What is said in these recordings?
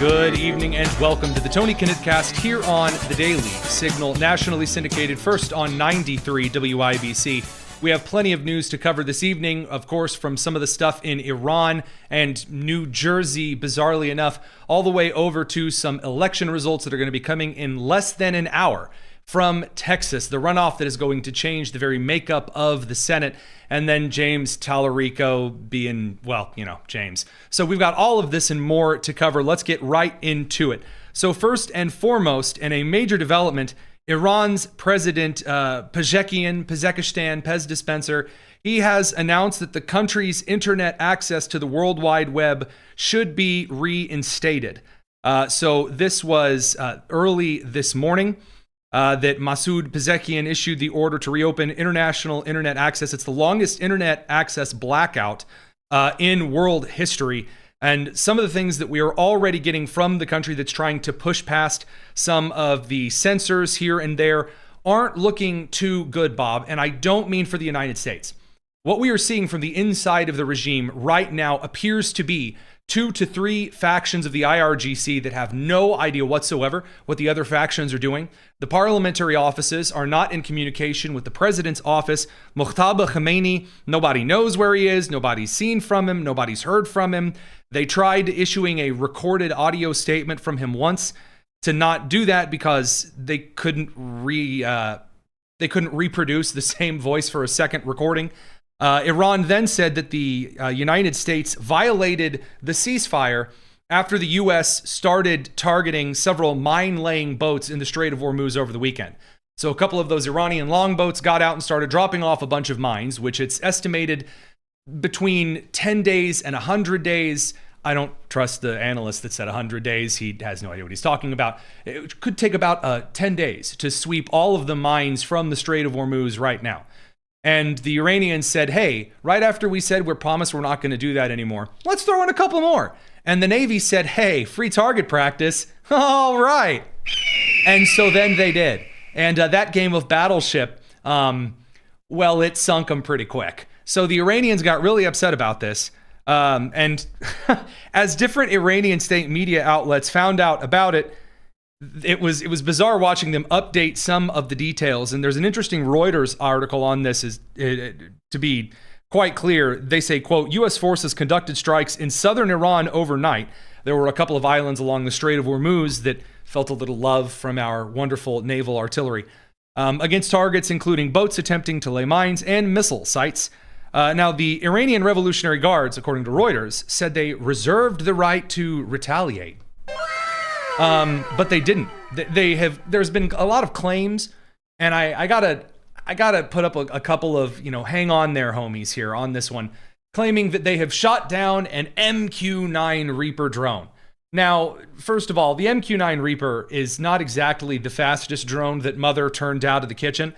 Good evening and welcome to the Tony Kinnett Cast here on The Daily Signal, nationally syndicated first on 93 WIBC. We have plenty of news to cover this evening, of course, from some of the stuff in Iran and New Jersey, bizarrely enough, all the way over to some election results that are going to be coming in less than an hour from Texas, the runoff that is going to change the very makeup of the Senate, and then James Tallarico being, well, James. So we've got all of this and more to cover. Let's get right into it. So first and foremost, and a major development, Iran's President Pezeshkian, Pez Dispenser, he has announced that the country's internet access to the World Wide Web should be reinstated. So this was early this morning. That Masoud Pezeshkian issued the order to reopen international internet access. It's the longest internet access blackout in world history. And some of the things that we are already getting from the country that's trying to push past some of the censors here and there aren't looking too good, Bob. And I don't mean for the United States. What we are seeing from the inside of the regime right now appears to be 2 to 3 factions of the IRGC that have no idea whatsoever what the other factions are doing. The parliamentary offices are not in communication with the president's office. Mojtaba Khomeini, nobody knows where he is. Nobody's seen from him. Nobody's heard from him. They tried issuing a recorded audio statement from him once to not do that because they couldn't reproduce the same voice for a second recording. Iran then said that the United States violated the ceasefire after the U.S. started targeting several mine-laying boats in the Strait of Hormuz over the weekend. So a couple of those Iranian longboats got out and started dropping off a bunch of mines, which it's estimated between 10 days and 100 days. I don't trust the analyst that said 100 days. He has no idea what he's talking about. It could take about 10 days to sweep all of the mines from the Strait of Hormuz right now. And the Iranians said, hey, right after we said we're promised we're not going to do that anymore, let's throw in a couple more. And the Navy said, hey, free target practice. All right. And so then they did. And that game of battleship, well, it sunk them pretty quick. So the Iranians got really upset about this. And as different Iranian state media outlets found out about it, it was bizarre watching them update some of the details. And there's an interesting Reuters article on this, to be quite clear. They say, quote, U.S. forces conducted strikes in southern Iran overnight. There were a couple of islands along the Strait of Hormuz that felt a little love from our wonderful naval artillery against targets including boats attempting to lay mines and missile sites. Now, the Iranian Revolutionary Guards, according to Reuters, said they reserved the right to retaliate. But they didn't. There's been a lot of claims, and I gotta put up a couple of, hang on there, homies, here on this one, claiming that they have shot down an MQ-9 Reaper drone. Now, first of all, the MQ-9 Reaper is not exactly the fastest drone that Mother turned out of the kitchen.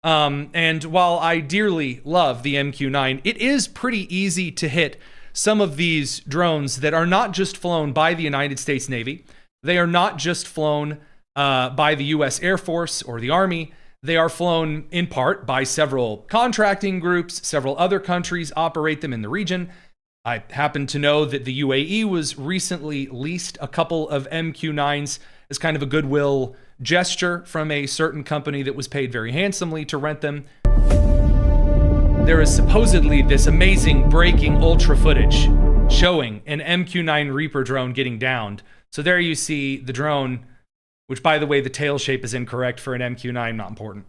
And while I dearly love the MQ-9, it is pretty easy to hit some of these drones that are not just flown by the United States Navy. They are not just flown by the U.S. Air Force or the Army. They are flown in part by several contracting groups. Several other countries operate them in the region. I happen to know that the UAE was recently leased a couple of MQ-9s as kind of a goodwill gesture from a certain company that was paid very handsomely to rent them. There is supposedly this amazing breaking ultra footage showing an MQ-9 Reaper drone getting downed. So there you see the drone, which, by the way, the tail shape is incorrect for an MQ-9, not important.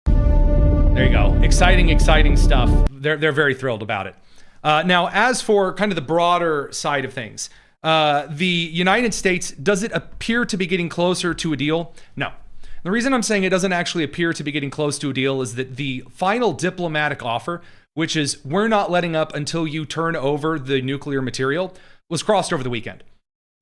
There you go. Exciting stuff. They're very thrilled about it. Now, as for kind of the broader side of things, the United States, does it appear to be getting closer to a deal? No. The reason I'm saying it doesn't actually appear to be getting close to a deal is that the final diplomatic offer, which is we're not letting up until you turn over the nuclear material, was crossed over the weekend.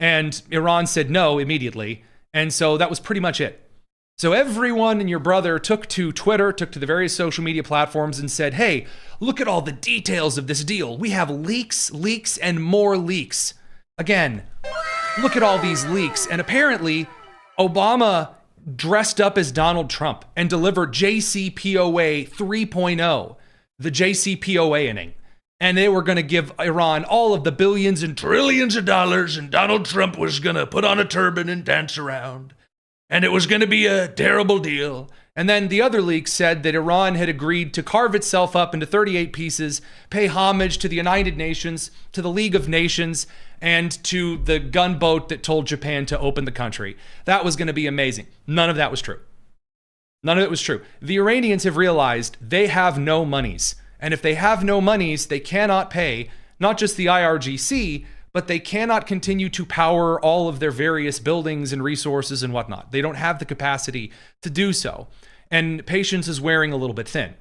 And Iran said no immediately. And so that was pretty much it. So everyone and your brother took to Twitter, took to the various social media platforms and said, hey, look at all the details of this deal. We have leaks, and more leaks. Again, look at all these leaks. And apparently, Obama dressed up as Donald Trump and delivered JCPOA 3.0, the JCPOA inning. and they were going to give Iran all of the billions and trillions of dollars, and Donald Trump was going to put on a turban and dance around, and it was going to be a terrible deal. And then the other leak said that Iran had agreed to carve itself up into 38 pieces, pay homage to the United Nations, to the League of Nations, and to the gunboat that told Japan to open the country. That was going to be amazing. None of that was true. None of it was true. The Iranians have realized they have no monies. And if they have no monies, they cannot pay not just the IRGC, but they cannot continue to power all of their various buildings and resources and whatnot. They don't have the capacity to do so. And patience is wearing a little bit thin.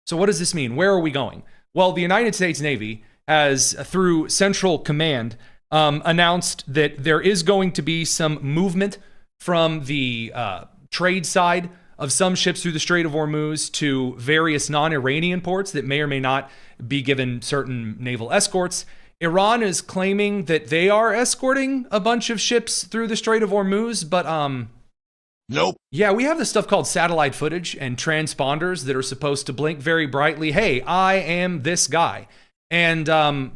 So what does this mean? Where are we going? Well, the United States Navy has, through Central Command, announced that there is going to be some movement from the trade side of some ships through the Strait of Hormuz to various non-Iranian ports that may or may not be given certain naval escorts. Iran is claiming that they are escorting a bunch of ships through the Strait of Hormuz, but nope. Yeah, we have this stuff called satellite footage and transponders that are supposed to blink very brightly. Hey, I am this guy. And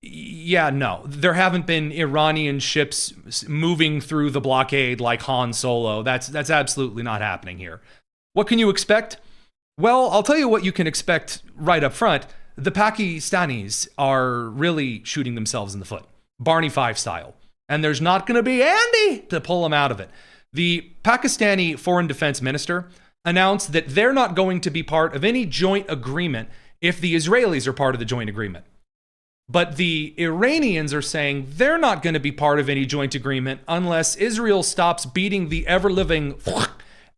yeah, no, there haven't been Iranian ships moving through the blockade like Han Solo. That's absolutely not happening here. What can you expect? Well, I'll tell you what you can expect right up front. The Pakistanis are really shooting themselves in the foot, Barney Fife style. And there's not going to be Andy to pull them out of it. The Pakistani foreign defense minister announced that they're not going to be part of any joint agreement if the Israelis are part of the joint agreement. But the Iranians are saying they're not going to be part of any joint agreement unless Israel stops beating the ever-living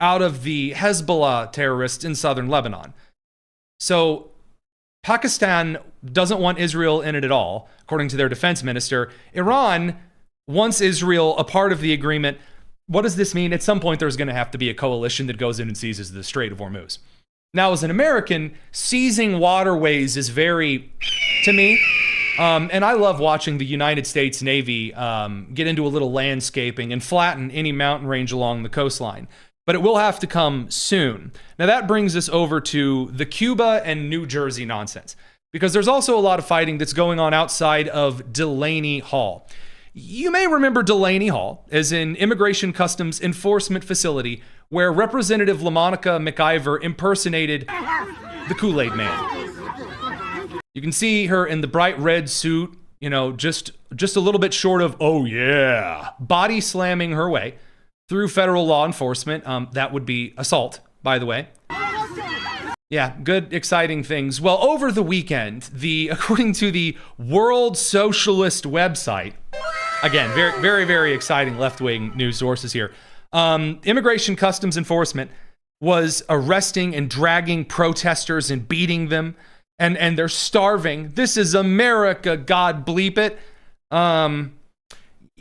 out of the Hezbollah terrorists in southern Lebanon. So Pakistan doesn't want Israel in it at all, according to their defense minister. Iran wants Israel a part of the agreement. What does this mean? At some point, there's going to have to be a coalition that goes in and seizes the Strait of Hormuz. Now, as an American, seizing waterways is very, to me, and I love watching the United States Navy get into a little landscaping and flatten any mountain range along the coastline. But it will have to come soon. Now, that brings us over to the Cuba and New Jersey nonsense, because there's also a lot of fighting that's going on outside of Delaney Hall. You may remember Delaney Hall as an immigration customs enforcement facility where Representative LaMonica McIver impersonated the Kool-Aid Man. You can see her in the bright red suit, just a little bit short of, oh yeah, body slamming her way through federal law enforcement. That would be assault, by the way. Yeah, good, exciting things. Well, over the weekend, according to the World Socialist website, again, very, very, very exciting left-wing news sources here. Immigration Customs Enforcement was arresting and dragging protesters and beating them, and they're starving. This is America, God bleep it.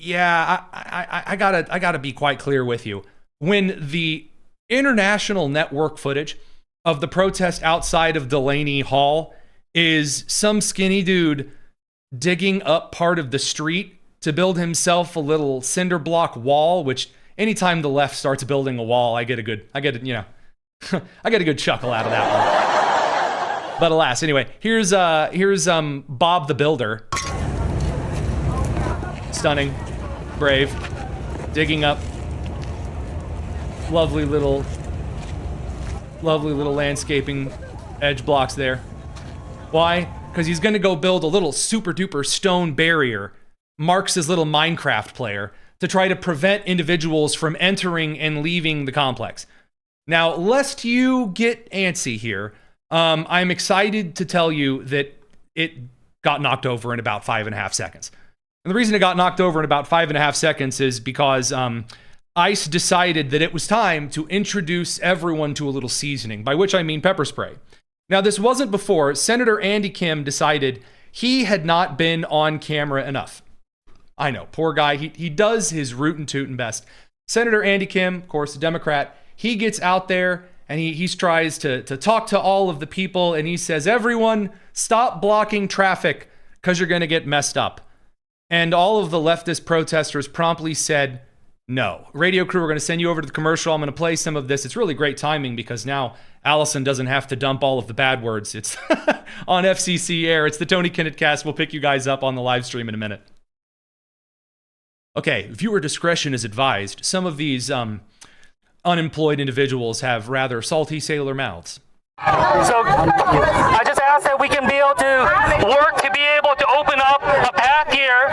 Yeah, I gotta be quite clear with you. When the international network footage of the protest outside of Delaney Hall is some skinny dude digging up part of the street to build himself a little cinder block wall, which anytime the left starts building a wall, I get a good chuckle out of that one. But alas, anyway, here's Bob the Builder. Stunning, brave, digging up lovely little landscaping edge blocks there. Why? Because he's going to go build a little super duper stone barrier, Marx's little Minecraft player, to try to prevent individuals from entering and leaving the complex. Now, lest you get antsy here, I'm excited to tell you that it got knocked over in about 5.5 seconds. And the reason it got knocked over in about 5.5 seconds is because ICE decided that it was time to introduce everyone to a little seasoning, by which I mean pepper spray. Now, this wasn't before Senator Andy Kim decided he had not been on camera enough. I know, poor guy. He does his rootin' tootin' best. Senator Andy Kim, of course, a Democrat, he gets out there and he tries to talk to all of the people, and he says, everyone, stop blocking traffic because you're going to get messed up. And all of the leftist protesters promptly said, No. Radio crew, we're going to send you over to the commercial. I'm going to play some of this. It's really great timing because now Allison doesn't have to dump all of the bad words. It's on FCC air. It's the Tony Kinnett cast. We'll pick you guys up on the live stream in a minute. Okay, viewer discretion is advised. Some of these unemployed individuals have rather salty sailor mouths. So I just ask that we can be able to work to be able to open up a path here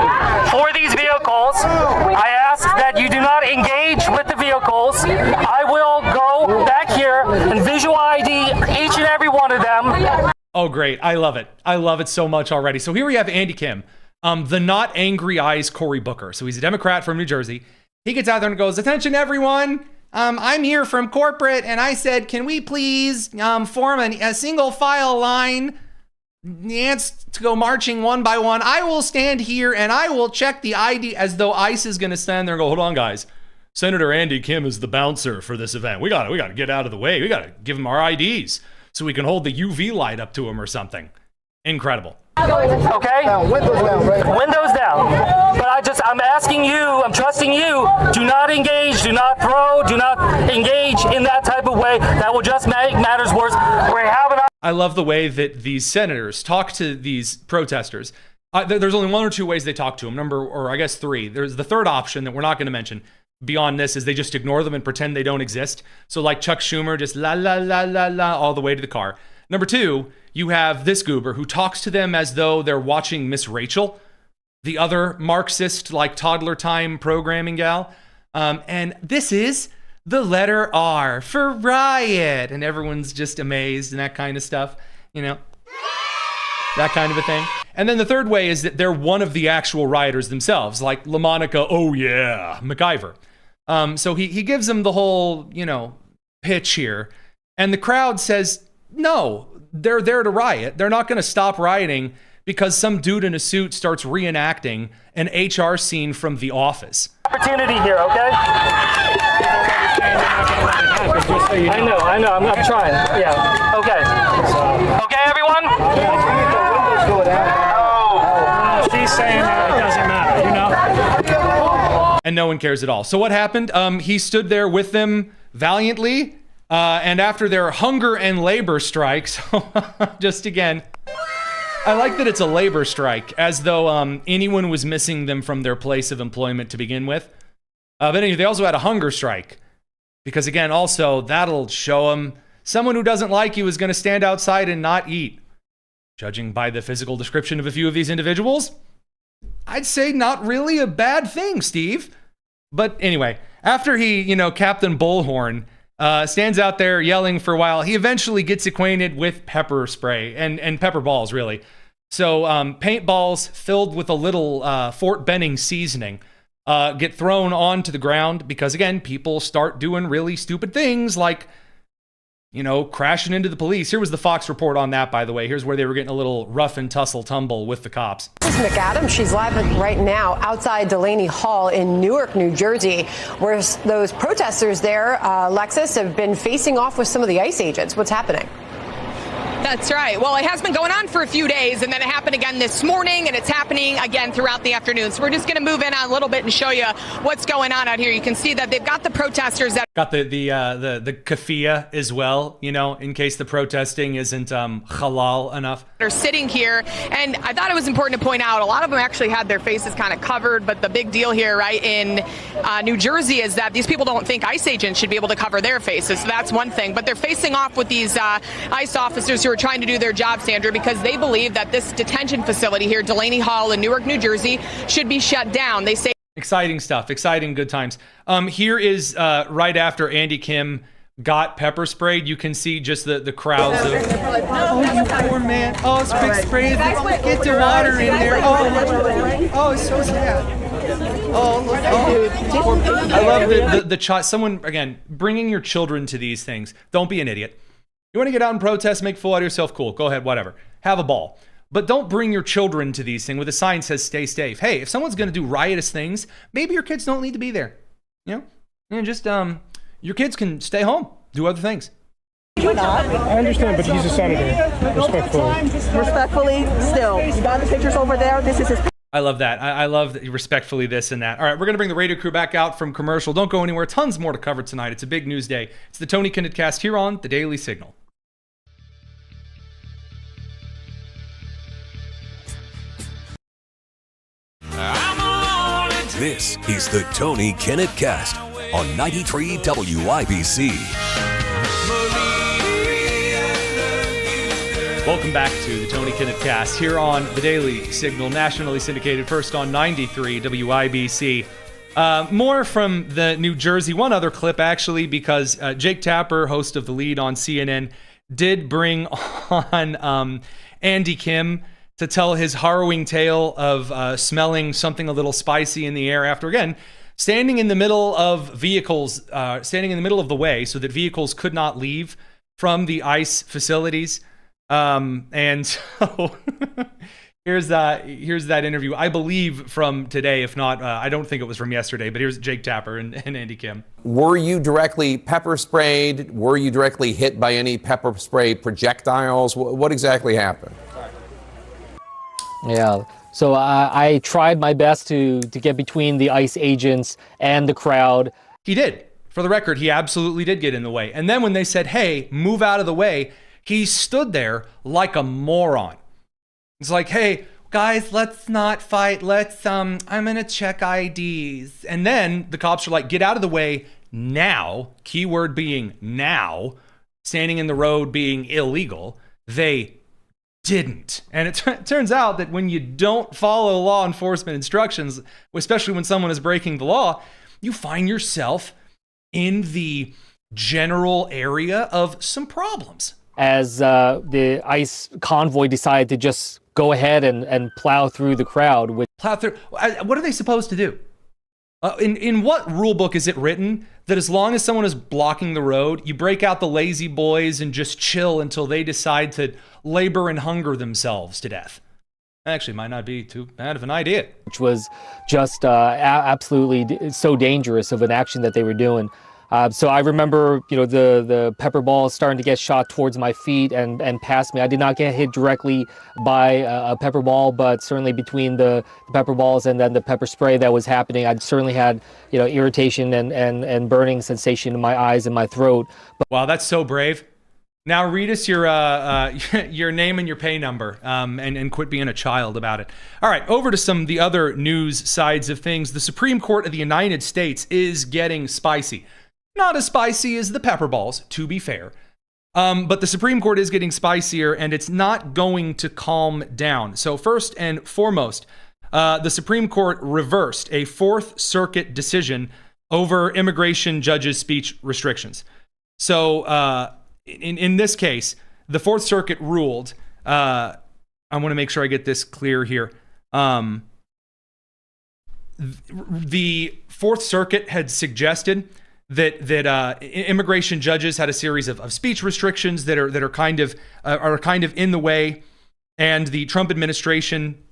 for these vehicles. I ask that you do not engage with the vehicles. I will go back here and visual ID each and every one of them. Oh, great. I love it. I love it so much already. So here we have Andy Kim, the not angry eyes Cory Booker. So he's a Democrat from New Jersey. He gets out there and goes, "Attention, everyone. I'm here from corporate, and I said, can we please form a single file line? The ants to go marching one by one. I will stand here, and I will check the ID," as though ICE is going to stand there and go, "Hold on, guys. Senator Andy Kim is the bouncer for this event. We got to get out of the way. We got to give him our IDs so we can hold the UV light up to him or something." Incredible. Okay? Windows down. But I'm asking you, I'm trusting you, do not engage, do not throw, do not engage in that type of way. That will just make matters worse. I love the way that these senators talk to these protesters. There's only one or two ways they talk to them. Or I guess three. There's the third option that we're not going to mention beyond this is they just ignore them and pretend they don't exist. So like Chuck Schumer, just la la la la la all the way to the car. Number two, you have this goober who talks to them as though they're watching Miss Rachel, the other Marxist, like toddler time programming gal. And this is the letter R for riot. And everyone's just amazed and that kind of stuff, you know, that kind of a thing. And then the third way is that they're one of the actual rioters themselves, like LaMonica, oh yeah, MacGyver. So he gives them the whole, you know, pitch here. And the crowd says, no, they're there to riot. They're not going to stop rioting because some dude in a suit starts reenacting an HR scene from The Office. Opportunity here, okay? I know. I'm trying. Yeah. Okay. Okay, everyone? She's saying that it doesn't matter, you know? And no one cares at all. So what happened? He stood there with them valiantly. And after their hunger and labor strikes, just again, I like that it's a labor strike, as though anyone was missing them from their place of employment to begin with. But anyway, they also had a hunger strike. Because again, also, that'll show them someone who doesn't like you is going to stand outside and not eat. Judging by the physical description of a few of these individuals, I'd say not really a bad thing, Steve. But anyway, after he, Captain Bullhorn stands out there yelling for a while, he eventually gets acquainted with pepper spray and pepper balls, really. So paintballs filled with a little Fort Benning seasoning get thrown onto the ground because, again, people start doing really stupid things like, crashing into the police. Here was the Fox report on that, by the way. Here's where they were getting a little rough and tussle tumble with the cops. This is McAdams. She's live right now outside Delaney Hall in Newark, New Jersey, where those protesters there, Lexus, have been facing off with some of the ICE agents. What's happening? That's right. Well, it has been going on for a few days, and then it happened again this morning, and it's happening again throughout the afternoon. So we're just going to move in on a little bit and show you what's going on out here. You can see that they've got the protesters that got the keffiyeh as well, in case the protesting isn't halal enough. Are sitting here, and I thought it was important to point out a lot of them actually had their faces kind of covered, but the big deal here, right, in New Jersey is that these people don't think ICE agents should be able to cover their faces. So that's one thing, but they're facing off with these ICE officers who are trying to do their job, Sandra, because they believe that this detention facility here, Delaney Hall in Newark, New Jersey, should be shut down. They say exciting stuff, exciting good times. Here is right after Andy Kim got pepper sprayed. You can see just the crowds of, oh, poor man. Oh, spray get the water in there. Oh, it's so sad. Oh, I love the child. Someone, again, bringing your children to these things. Don't be an idiot. You want to get out and protest, make a fool out of yourself? Cool. Go ahead, whatever. Have a ball. But don't bring your children to these things with a sign that says stay safe. Hey, if someone's going to do riotous things, maybe your kids don't need to be there. And just your kids can stay home, do other things. I understand, but he's a senator. Respectfully. Respectfully, still. You got the pictures over there. This is his. I love that. I love that, respectfully this and that. All right, we're going to bring the radio crew back out from commercial. Don't go anywhere. Tons more to cover tonight. It's a big news day. It's the Tony Kinnett Cast here on The Daily Signal. This is the Tony Kinnett Cast on 93 WIBC. Welcome back to the Tony Kinnett Cast here on The Daily Signal, nationally syndicated first on 93 WIBC. More from the New Jersey, one other clip actually, because Jake Tapper, host of The Lead on CNN, did bring on Andy Kim to tell his harrowing tale of smelling something a little spicy in the air after, again, standing in the middle of vehicles, standing in the middle of the way so that vehicles could not leave from the ICE facilities. And so here's that interview, I believe from today, if not, I don't think it was from yesterday, but here's Jake Tapper and Andy Kim. Were you directly pepper sprayed? Were you directly hit by any pepper spray projectiles? What exactly happened? Yeah, so I tried my best to get between the ICE agents and the crowd. He did. For the record, he absolutely did get in the way. And then when they said, hey, move out of the way, he stood there like a moron. It's like, hey, guys, let's not fight. I'm going to check IDs. And then the cops are like, get out of the way now, keyword being now, standing in the road being illegal. They didn't. And it turns out that when you don't follow law enforcement instructions, especially when someone is breaking the law, you find yourself in the general area of some problems. As the ICE convoy decided to just go ahead and plow through the crowd. Plow through? What are they supposed to do? In what rule book is it written that as long as someone is blocking the road, you break out the lazy boys and just chill until they decide to labor and hunger themselves to death? Actually, might not be too bad of an idea. Which was just absolutely so dangerous of an action that they were doing. So I remember, the pepper balls starting to get shot towards my feet and past me. I did not get hit directly by a pepper ball, but certainly between the pepper balls and then the pepper spray that was happening, I certainly had, irritation and burning sensation in my eyes and my throat. Wow, that's so brave. Now read us your name and your pay number, and quit being a child about it. All right, over to some of the other news sides of things. The Supreme Court of the United States is getting spicy. Not as spicy as the pepper balls, to be fair. But the Supreme Court is getting spicier, and it's not going to calm down. So first and foremost, the Supreme Court reversed a Fourth Circuit decision over immigration judges' speech restrictions. So in this case, the Fourth Circuit ruled, I want to make sure I get this clear here. The Fourth Circuit had suggested that immigration judges had a series of speech restrictions that are kind of in the way, and the Trump administration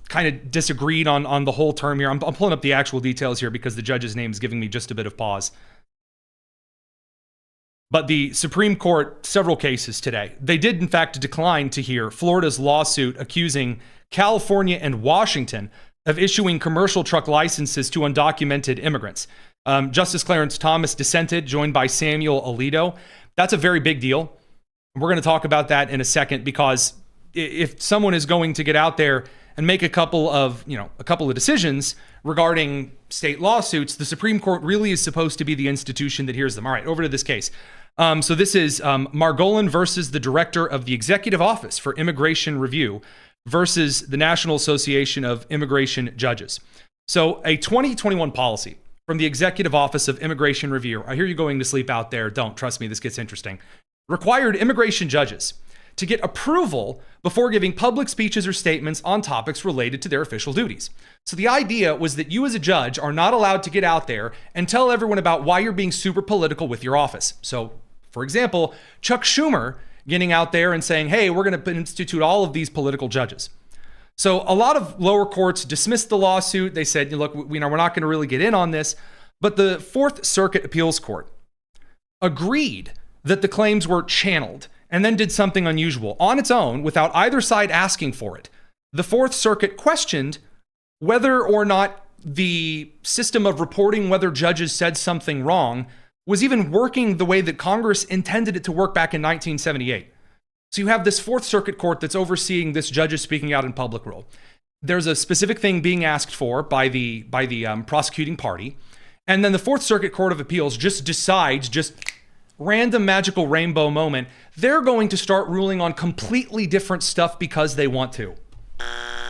kind of disagreed on the whole term here. I'm pulling up the actual details here because the judge's name is giving me just a bit of pause. But the Supreme Court, several cases today, they did in fact decline to hear Florida's lawsuit accusing California and Washington of issuing commercial truck licenses to undocumented immigrants. Justice Clarence Thomas dissented, joined by Samuel Alito. That's a very big deal. We're going to talk about that in a second, because if someone is going to get out there and make a couple of decisions regarding state lawsuits, the Supreme Court really is supposed to be the institution that hears them. All right, over to this case. So this is Margolin versus the director of the Executive Office for Immigration Review versus the National Association of Immigration Judges. So a 2021 policy from the Executive Office of Immigration Review, I hear you going to sleep out there, don't, trust me, this gets interesting, required immigration judges to get approval before giving public speeches or statements on topics related to their official duties. So the idea was that you as a judge are not allowed to get out there and tell everyone about why you're being super political with your office. So, for example, Chuck Schumer getting out there and saying, hey, we're going to institute all of these political judges. So a lot of lower courts dismissed the lawsuit. They said, look, we're not going to really get in on this. But the Fourth Circuit Appeals Court agreed that the claims were channeled and then did something unusual on its own without either side asking for it. the Fourth Circuit questioned whether or not the system of reporting whether judges said something wrong was even working the way that Congress intended it to work back in 1978. So you have this Fourth Circuit court that's overseeing this judges speaking out in public rule. There's a specific thing being asked for by the prosecuting party, and then the Fourth Circuit Court of Appeals just decides, just random magical rainbow moment, they're going to start ruling on completely different stuff because they want to.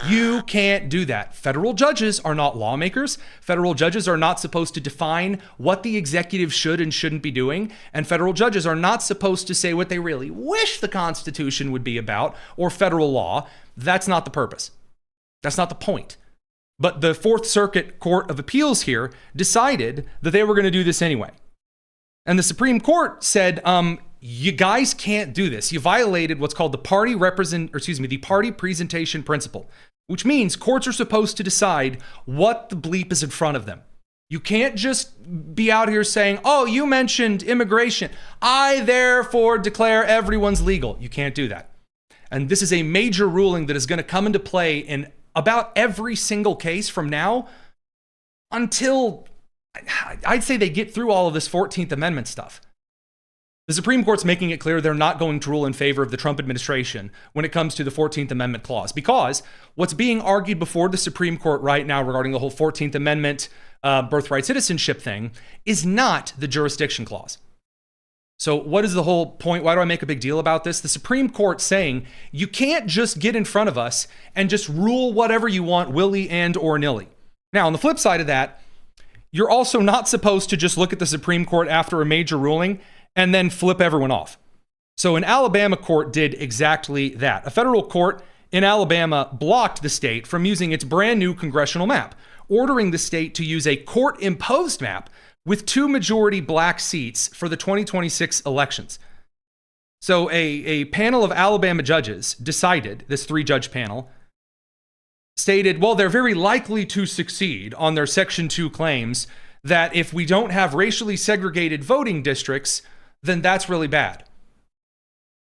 You can't do that. Federal judges are not lawmakers. Federal judges are not supposed to define what the executive should and shouldn't be doing. And federal judges are not supposed to say what they really wish the Constitution would be about or federal law. That's not the purpose. That's not the point. But the Fourth Circuit Court of Appeals here decided that they were going to do this anyway. And the Supreme Court said, you guys can't do this. You violated what's called the party presentation principle, which means courts are supposed to decide what the bleep is in front of them. You can't just be out here saying, oh, you mentioned immigration, I therefore declare everyone's legal. You can't do that. And this is a major ruling that is going to come into play in about every single case from now until I'd say they get through all of this 14th Amendment stuff. The Supreme Court's making it clear they're not going to rule in favor of the Trump administration when it comes to the 14th Amendment clause, because what's being argued before the Supreme Court right now regarding the whole 14th Amendment birthright citizenship thing is not the jurisdiction clause. So what is the whole point? Why do I make a big deal about this? The Supreme Court saying you can't just get in front of us and just rule whatever you want, willy and or nilly. Now, on the flip side of that, you're also not supposed to just look at the Supreme Court after a major ruling and then flip everyone off. So an Alabama court did exactly that. A federal court in Alabama blocked the state from using its brand new congressional map, ordering the state to use a court-imposed map with 2 majority black seats for the 2026 elections. So a panel of Alabama judges decided, this 3-judge panel, stated, well, they're very likely to succeed on their Section 2 claims that if we don't have racially segregated voting districts, then that's really bad.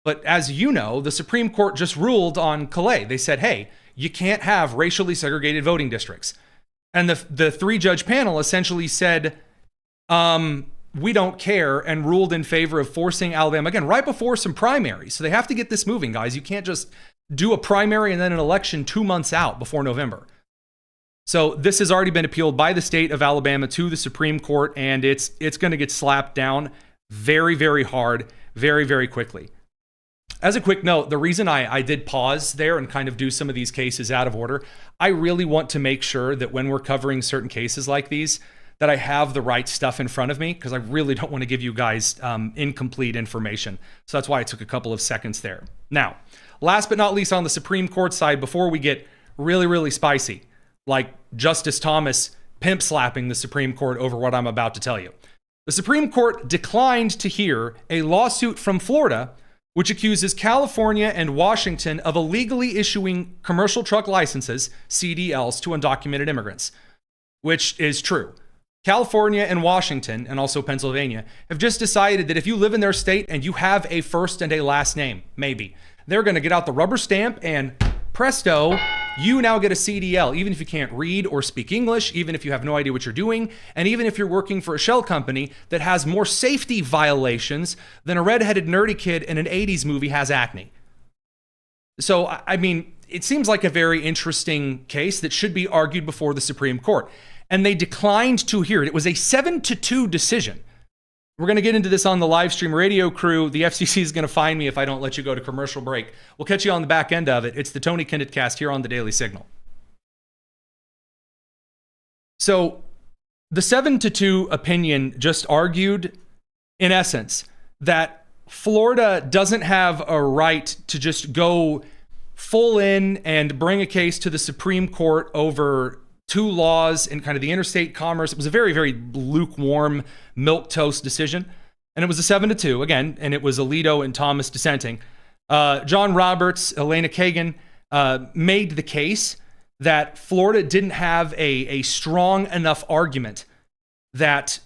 But as you know, the Supreme Court just ruled on Calais. They said, hey, you can't have racially segregated voting districts. And the 3-judge panel essentially said, we don't care, and ruled in favor of forcing Alabama, again, right before some primaries. So they have to get this moving, guys. You can't just do a primary and then an election 2 months out before November. So this has already been appealed by the state of Alabama to the Supreme Court, and it's going to get slapped down very, very hard, very, very quickly. As a quick note, the reason I did pause there and kind of do some of these cases out of order, I really want to make sure that when we're covering certain cases like these, that I have the right stuff in front of me, because I really don't want to give you guys incomplete information. So that's why I took a couple of seconds there. Now, last but not least on the Supreme Court side, before we get really, really spicy, like Justice Thomas pimp slapping the Supreme Court over what I'm about to tell you. The Supreme Court declined to hear a lawsuit from Florida which accuses California and Washington of illegally issuing commercial truck licenses, CDLs, to undocumented immigrants, which is true. California and Washington, and also Pennsylvania, have just decided that if you live in their state and you have a first and a last name, maybe, they're going to get out the rubber stamp and presto, you now get a CDL, even if you can't read or speak English, even if you have no idea what you're doing, and even if you're working for a shell company that has more safety violations than a redheaded nerdy kid in an 80s movie has acne. So, I mean, it seems like a very interesting case that should be argued before the Supreme Court. And they declined to hear it. It was a 7-2 decision. We're going to get into this on the live stream. Radio crew, the FCC is going to find me if I don't let you go to commercial break. We'll catch you on the back end of it. It's the Tony Kinnett cast here on the Daily Signal. So the 7-2 opinion just argued, in essence, that Florida doesn't have a right to just go full in and bring a case to the Supreme Court over 2 laws in kind of the interstate commerce. It was a very, very lukewarm milquetoast decision. And it was a 7-2 again, and it was Alito and Thomas dissenting. John Roberts, Elena Kagan made the case that Florida didn't have a strong enough argument that,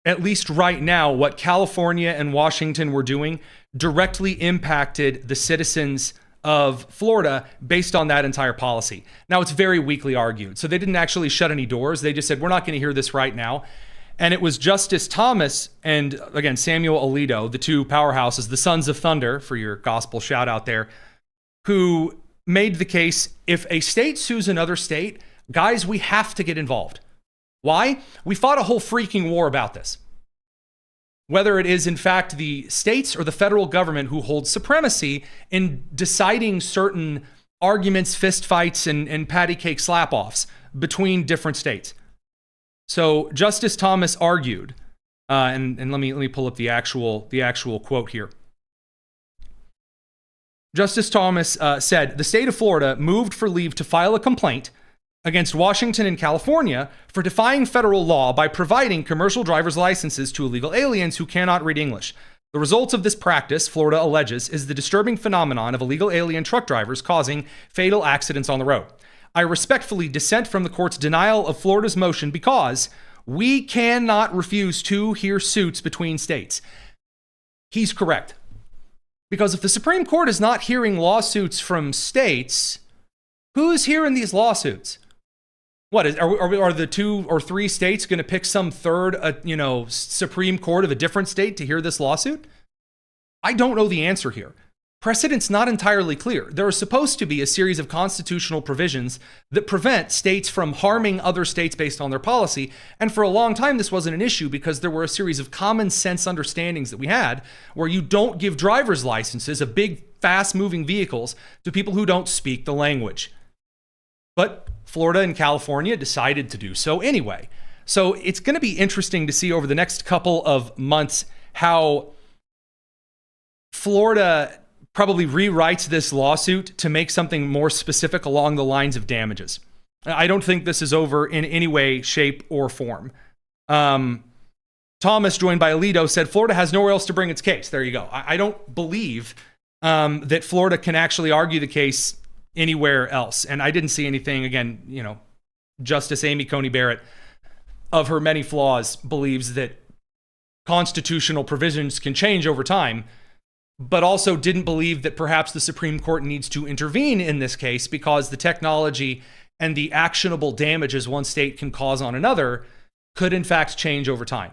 at least right now, what California and Washington were doing directly impacted the citizens of Florida based on that entire policy. Now, it's very weakly argued. So they didn't actually shut any doors. They just said, we're not going to hear this right now. And it was Justice Thomas and, again, Samuel Alito, the two powerhouses, the Sons of Thunder, for your gospel shout out there, who made the case, if a state sues another state, guys, we have to get involved. Why? We fought a whole freaking war about this. Whether it is, in fact, the states or the federal government who holds supremacy in deciding certain arguments, fistfights, and patty cake slap-offs between different states. So Justice Thomas argued, and let me pull up the actual quote here. Justice Thomas said, the state of Florida moved for leave to file a complaint against Washington and California for defying federal law by providing commercial driver's licenses to illegal aliens who cannot read English. The result of this practice, Florida alleges, is the disturbing phenomenon of illegal alien truck drivers causing fatal accidents on the road. I respectfully dissent from the court's denial of Florida's motion because we cannot refuse to hear suits between states. He's correct. Because if the Supreme Court is not hearing lawsuits from states, who's hearing these lawsuits? Are the 2 or 3 states going to pick some third, Supreme Court of a different state to hear this lawsuit? I don't know the answer here. Precedent's not entirely clear. There are supposed to be a series of constitutional provisions that prevent states from harming other states based on their policy. And for a long time, this wasn't an issue because there were a series of common sense understandings that we had where you don't give driver's licenses of big, fast-moving vehicles to people who don't speak the language. But Florida and California decided to do so anyway. So it's going to be interesting to see over the next couple of months how Florida probably rewrites this lawsuit to make something more specific along the lines of damages. I don't think this is over in any way, shape, or form. Thomas, joined by Alito, said Florida has nowhere else to bring its case. There you go. I don't believe that Florida can actually argue the case anywhere else. And I didn't see anything, again, Justice Amy Coney Barrett, of her many flaws, believes that constitutional provisions can change over time, but also didn't believe that perhaps the Supreme Court needs to intervene in this case because the technology and the actionable damages one state can cause on another could in fact change over time.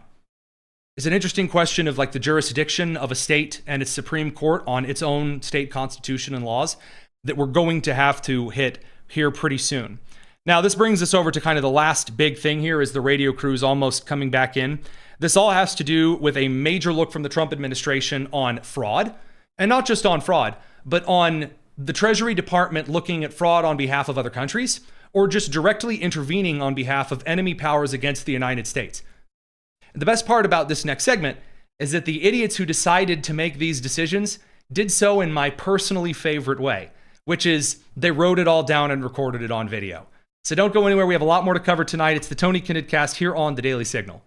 It's an interesting question of the jurisdiction of a state and its Supreme Court on its own state constitution and laws that we're going to have to hit here pretty soon. Now, this brings us over to kind of the last big thing here is the radio crews almost coming back in. This all has to do with a major look from the Trump administration on fraud, and not just on fraud, but on the Treasury Department looking at fraud on behalf of other countries, or just directly intervening on behalf of enemy powers against the United States. The best part about this next segment is that the idiots who decided to make these decisions did so in my personally favorite way, which is they wrote it all down and recorded it on video. So don't go anywhere. We have a lot more to cover tonight. It's the Tony Kinnett Cast here on The Daily Signal.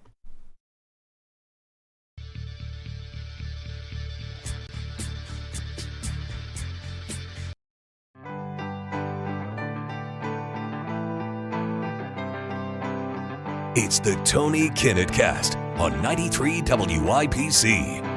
It's the Tony Kinnett Cast on 93 WIPC.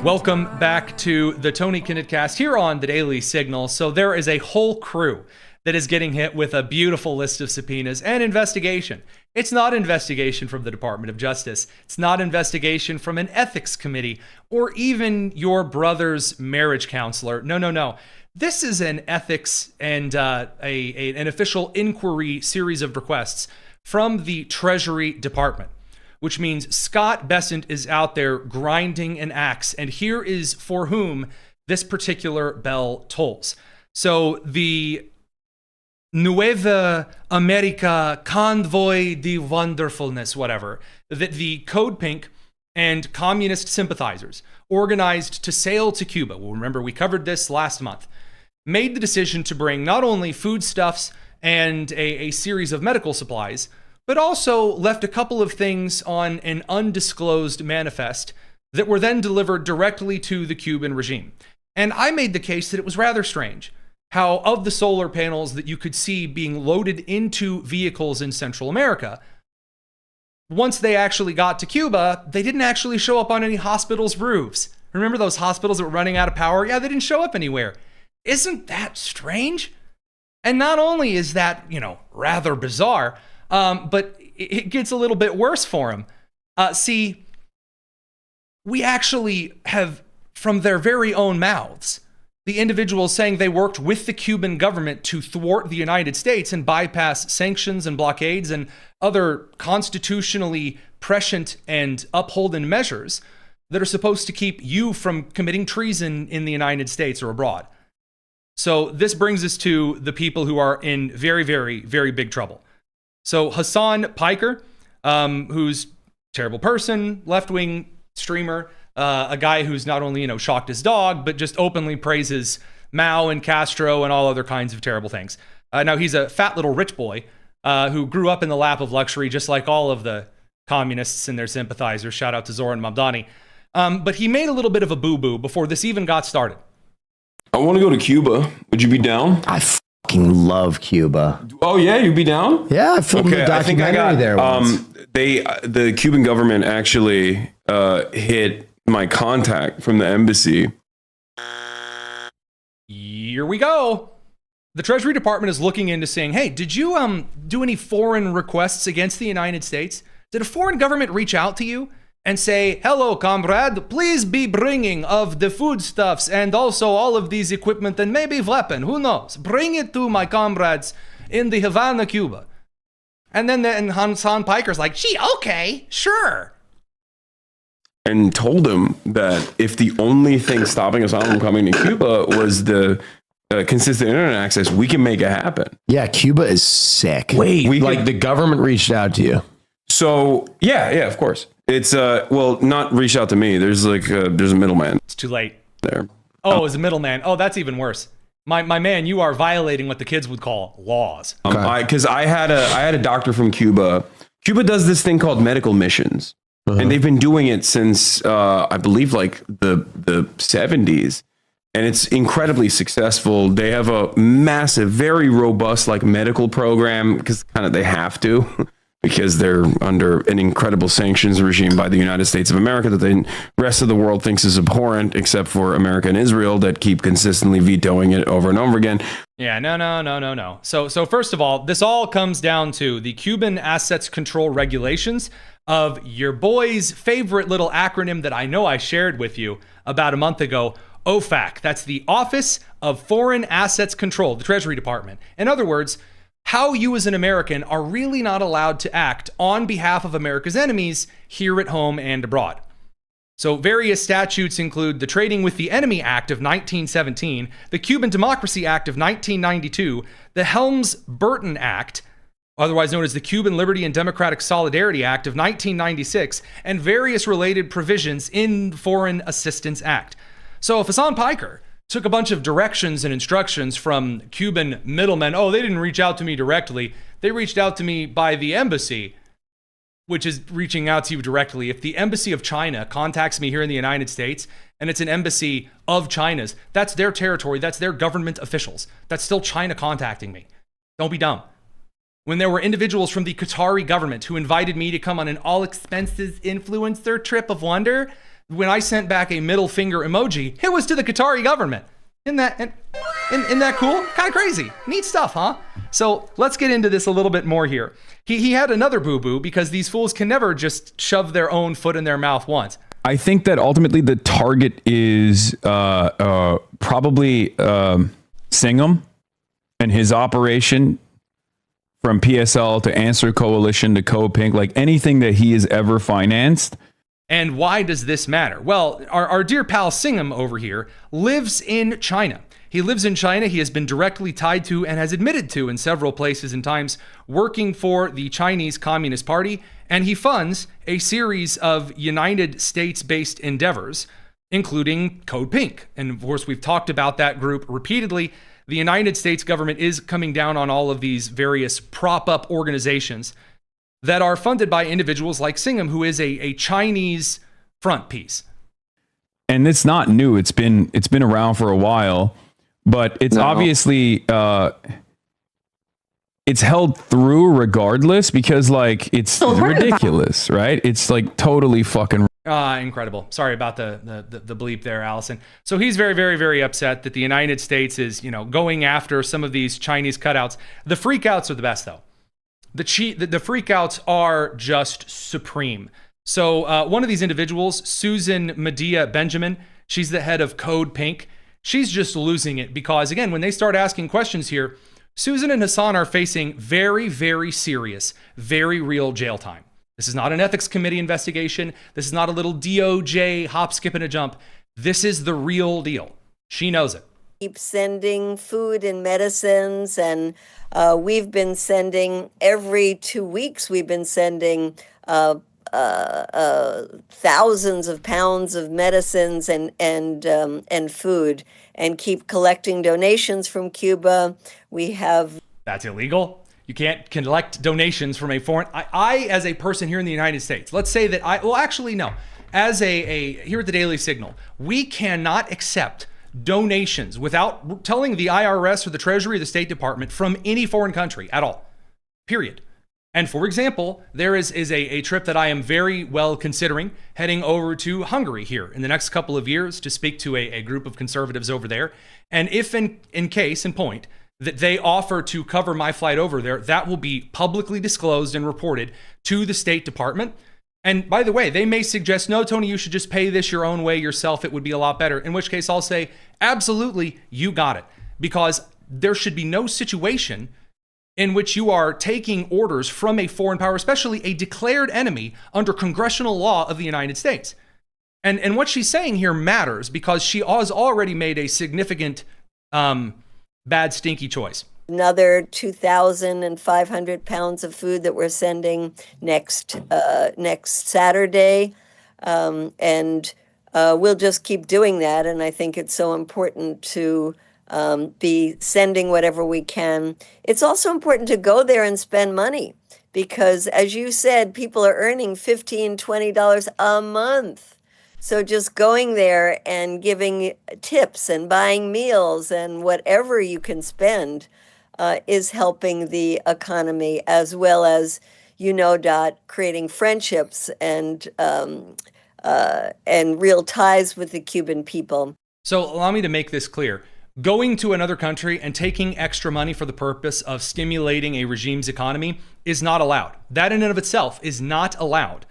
Welcome back to the Tony Kinnett Cast here on The Daily Signal. So there is a whole crew that is getting hit with a beautiful list of subpoenas and investigation. It's not investigation from the Department of Justice. It's not investigation from an ethics committee or even your brother's marriage counselor. No. This is an ethics and an official inquiry series of requests from the Treasury Department, which means Scott Bessent is out there grinding an axe. And here is for whom this particular bell tolls. So the Nueva America Convoy de Wonderfulness, whatever, that the CodePink and communist sympathizers organized to sail to Cuba. Well, remember, we covered this last month. Made the decision to bring not only foodstuffs and a series of medical supplies, but also left a couple of things on an undisclosed manifest that were then delivered directly to the Cuban regime. And I made the case that it was rather strange how of the solar panels that you could see being loaded into vehicles in Central America, once they actually got to Cuba, they didn't actually show up on any hospitals' roofs. Remember those hospitals that were running out of power? Yeah, they didn't show up anywhere. Isn't that strange? And not only is that, rather bizarre, but it gets a little bit worse for him. See, we actually have, from their very own mouths, the individuals saying they worked with the Cuban government to thwart the United States and bypass sanctions and blockades and other constitutionally prescient and upholden measures that are supposed to keep you from committing treason in the United States or abroad. So this brings us to the people who are in very, very, very big trouble. So Hasan Piker, who's a terrible person, left-wing streamer, a guy who's not only, shocked his dog, but just openly praises Mao and Castro and all other kinds of terrible things. Now, he's a fat little rich boy who grew up in the lap of luxury, just like all of the communists and their sympathizers. Shout out to Zoran Mamdani. But he made a little bit of a boo-boo before this even got started. I want to go to Cuba. Would you be down? I fucking love Cuba. Oh yeah, you'd be down? Yeah, I filmed a documentary there once. The Cuban government actually hit my contact from the embassy. Here we go. The Treasury Department is looking into saying, hey, did you do any foreign requests against the United States? Did a foreign government reach out to you and say, hello, comrade, please be bringing of the foodstuffs and also all of these equipment and maybe weapon, who knows? Bring it to my comrades in the Havana, Cuba. And then Hasan Piker's like, gee, okay, sure. And told him that if the only thing stopping us from coming to Cuba was the consistent internet access, we can make it happen. Yeah, Cuba is sick. Wait, the government reached out to you. So, yeah, of course. It's, not reach out to me. There's there's a middleman. It's too late. There. Oh, it's a middleman. Oh, that's even worse. My man, you are violating what the kids would call laws. Because I had a doctor from Cuba. Cuba does this thing called medical missions. And they've been doing it since, I believe, the 70s. And it's incredibly successful. They have a massive, very robust, medical program, because kind of they have to, because they're under an incredible sanctions regime by the United States of America that the rest of the world thinks is abhorrent, except for America and Israel that keep consistently vetoing it over and over again. Yeah, no. So first of all, this all comes down to the Cuban Assets Control Regulations of your boy's favorite little acronym that I know I shared with you about a month ago, OFAC. That's the Office of Foreign Assets Control, the Treasury Department. In other words, how you as an American are really not allowed to act on behalf of America's enemies here at home and abroad. So various statutes include the Trading with the Enemy Act of 1917, the Cuban Democracy Act of 1992, the Helms-Burton Act, otherwise known as the Cuban Liberty and Democratic Solidarity Act of 1996, and various related provisions in the Foreign Assistance Act. So if Hasan Piker took a bunch of directions and instructions from Cuban middlemen, they didn't reach out to me directly, they reached out to me by the embassy, which is reaching out to you directly. If the embassy of China contacts me here in the United States, and it's an embassy of China's, that's their territory, that's their government officials. That's still China contacting me. Don't be dumb. When there were individuals from the Qatari government who invited me to come on an all-expenses influencer trip of wonder, when I sent back a middle finger emoji, it was to the Qatari government. Isn't that cool? Kind of crazy. Neat stuff, huh? So let's get into this a little bit more here. He had another boo-boo because these fools can never just shove their own foot in their mouth once. I think that ultimately the target is probably Singham and his operation from PSL to Answer Coalition to CodePink, anything that he has ever financed. And why does this matter? Well, our dear pal Singham over here lives in China. He lives in China. He has been directly tied to and has admitted to in several places and times working for the Chinese Communist Party. And he funds a series of United States-based endeavors, including CodePink. And of course, we've talked about that group repeatedly. The United States government is coming down on all of these various prop-up organizations that are funded by individuals like Singham, who is a Chinese front piece. And it's not new. It's been around for a while, but it's obviously it's held through regardless because it's ridiculous, right? It's totally fucking Incredible. Sorry about the bleep there, Allison. So he's very, very, very upset that the United States is, going after some of these Chinese cutouts. The freakouts are the best, though. The freakouts are just supreme. So one of these individuals, Susan Medea Benjamin, she's the head of CodePink. She's just losing it because, again, when they start asking questions here, Susan and Hasan are facing very, very serious, very real jail time. This is not an ethics committee investigation. This is not a little DOJ hop, skip, and a jump. This is the real deal. She knows it. Keep sending food and medicines, and we've been sending every 2 weeks. We've been sending thousands of pounds of medicines and food, and keep collecting donations from Cuba. We have. That's illegal. You can't collect donations from a foreign. I, as a person here in the United States, let's say that no. As here at the Daily Signal, we cannot accept donations without telling the IRS or the Treasury or the State Department from any foreign country at all. Period. And for example, there is a trip that I am very well considering heading over to Hungary here in the next couple of years to speak to a group of conservatives over there. And if in case in point that they offer to cover my flight over there, that will be publicly disclosed and reported to the State Department. And by the way, they may suggest, no, Tony, you should just pay this your own way yourself. It would be a lot better. In which case I'll say, absolutely, you got it. Because there should be no situation in which you are taking orders from a foreign power, especially a declared enemy under congressional law of the United States. And what she's saying here matters because she has already made a significant bad, stinky choice. Another 2,500 pounds of food that we're sending next Saturday. And we'll just keep doing that. And I think it's so important to be sending whatever we can. It's also important to go there and spend money because, as you said, people are earning $15, $20 a month. So just going there and giving tips and buying meals and whatever you can spend is helping the economy, as well as, Dot, creating friendships and real ties with the Cuban people. So allow me to make this clear. Going to another country and taking extra money for the purpose of stimulating a regime's economy is not allowed. That in and of itself is not allowed.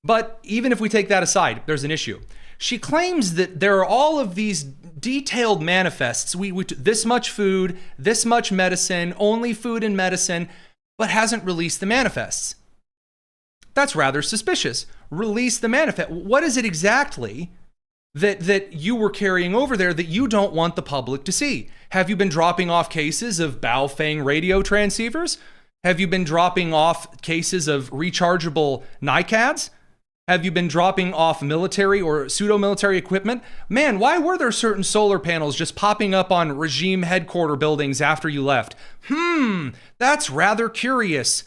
But even if we take that aside, there's an issue. She claims that there are all of these detailed manifests. We this much food, this much medicine, only food and medicine, but hasn't released the manifests. That's rather suspicious. Release the manifest. What is it exactly that you were carrying over there that you don't want the public to see? Have you been dropping off cases of Baofeng radio transceivers? Have you been dropping off cases of rechargeable NICADs? Have you been dropping off military or pseudo-military equipment? Man, why were there certain solar panels just popping up on regime headquarter buildings after you left? That's rather curious.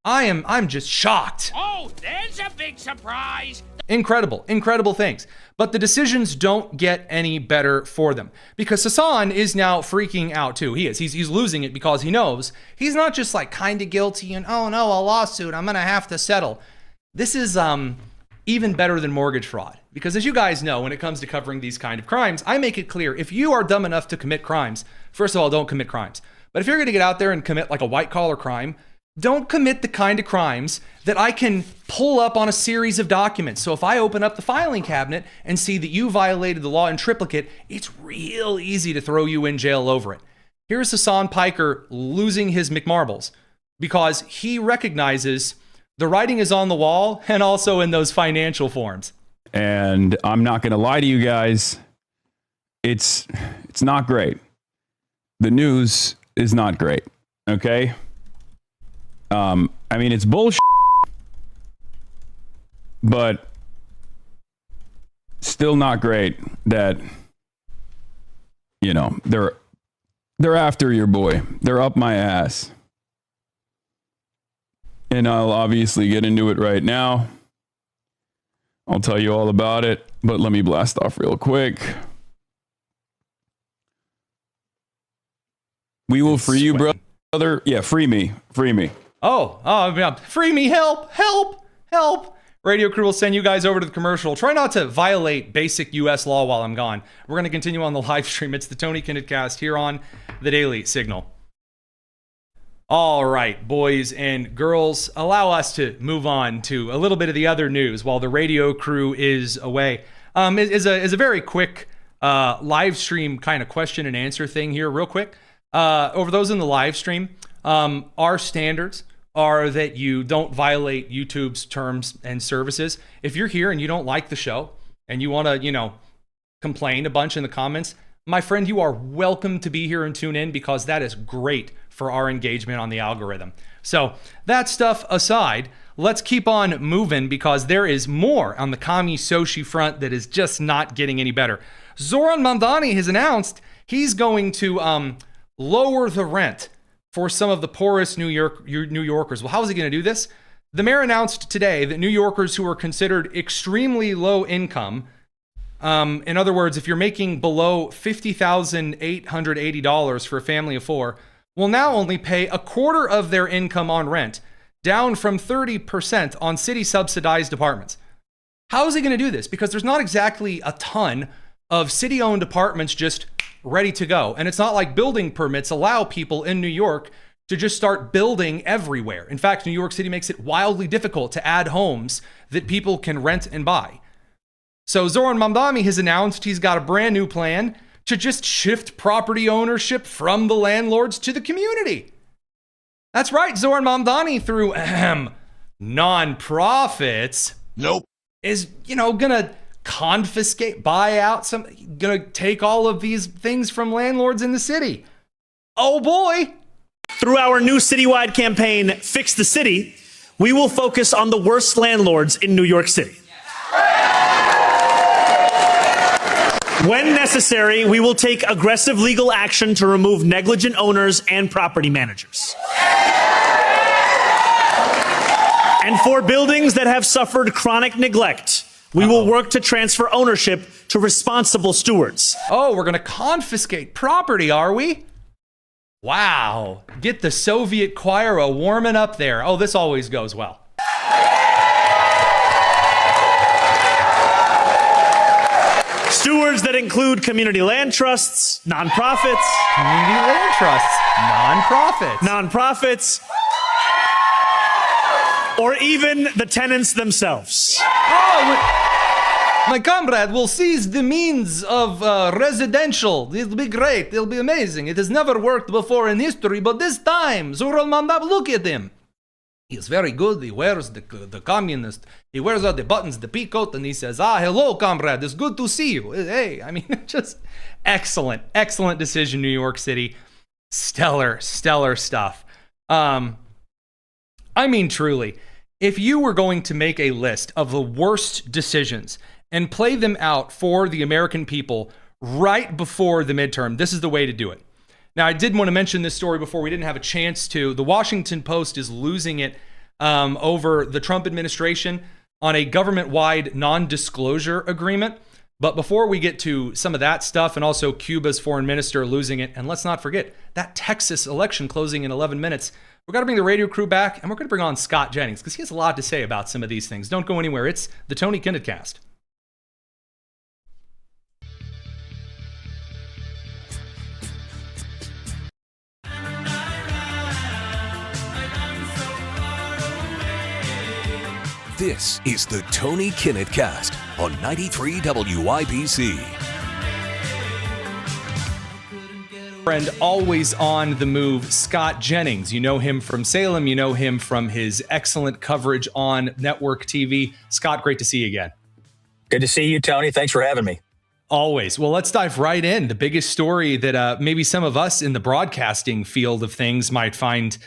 I'm just shocked. Oh, there's a big surprise. Incredible things. But the decisions don't get any better for them because Hasan is now freaking out too. He's losing it because he knows he's not just like kind of guilty and, oh no, a lawsuit, I'm going to have to settle. This is even better than mortgage fraud because, as you guys know, when it comes to covering these kind of crimes, I make it clear if you are dumb enough to commit crimes, first of all, don't commit crimes. But if you're going to get out there and commit like a white collar crime, don't commit the kind of crimes that I can pull up on a series of documents. So if I open up the filing cabinet and see that you violated the law in triplicate, it's real easy to throw you in jail over it. Here's Hasan Piker losing his McMarbles because he recognizes the writing is on the wall and also in those financial forms. And I'm not going to lie to you guys. It's not great. The news is not great. Okay. I mean, it's bullshit, but still not great that, they're after your boy. They're up my ass. And I'll obviously get into it right now. I'll tell you all about it, but let me blast off real quick. We will free you, brother. Yeah, free me. Oh, free me, help. Radio crew will send you guys over to the commercial. Try not to violate basic U.S. law while I'm gone. We're going to continue on the live stream. It's the Tony Kinnett Cast here on the Daily Signal. All right, boys and girls, allow us to move on to a little bit of the other news while the radio crew is away. Is a very quick live stream kind of question and answer thing here, real quick. Over those in the live stream, our standards are that you don't violate YouTube's terms and services. If you're here and you don't like the show and you want to, complain a bunch in the comments, my friend, you are welcome to be here and tune in because that is great for our engagement on the algorithm. So that stuff aside, let's keep on moving because there is more on the Kami Sochi front that is just not getting any better. Zoran Mamdani has announced he's going to lower the rent for some of the poorest New Yorkers. Well, how is he going to do this? The mayor announced today that New Yorkers who are considered extremely low income, in other words, if you're making below $50,880 for a family of four, will now only pay a quarter of their income on rent, down from 30% on city-subsidized apartments. How is he going to do this? Because there's not exactly a ton of city-owned apartments just ready to go. And it's not like building permits allow people in New York to just start building everywhere. In fact, New York City makes it wildly difficult to add homes that people can rent and buy. So Zoran Mamdani has announced he's got a brand new plan to just shift property ownership from the landlords to the community. That's right, Zoran Mamdani through nonprofits. Nope. Is, gonna confiscate, buy out gonna take all of these things from landlords in the city. Oh boy. Through our new citywide campaign, Fix the City, we will focus on the worst landlords in New York City. When necessary, we will take aggressive legal action to remove negligent owners and property managers. And for buildings that have suffered chronic neglect, we will work to transfer ownership to responsible stewards. Oh, we're going to confiscate property, are we? Wow. Get the Soviet choir warming up there. Oh, this always goes well. Stewards that include community land trusts, nonprofits. Community land trusts, nonprofits, or even the tenants themselves. Oh, my comrade will seize the means of residential. It'll be great. It'll be amazing. It has never worked before in history, but this time, Zoran Mamdani, look at him. He's very good. He wears the communist. He wears all the buttons, the peacoat, and he says, hello, comrade. It's good to see you. Hey, just excellent decision, New York City. Stellar stuff. Truly, if you were going to make a list of the worst decisions and play them out for the American people right before the midterm, this is the way to do it. Now, I did want to mention this story before. We didn't have a chance to. The Washington Post is losing it over the Trump administration on a government-wide non-disclosure agreement. But before we get to some of that stuff and also Cuba's foreign minister losing it, and let's not forget that Texas election closing in 11 minutes, we're going to bring the radio crew back and we're going to bring on Scott Jennings because he has a lot to say about some of these things. Don't go anywhere. It's the Tony Kinnett Cast. This is the Tony Kinnett Cast on 93 WIBC. Friend, always on the move, Scott Jennings. You know him from Salem. You know him from his excellent coverage on network TV. Scott, great to see you again. Good to see you, Tony. Thanks for having me. Always. Well, let's dive right in. The biggest story that maybe some of us in the broadcasting field of things might find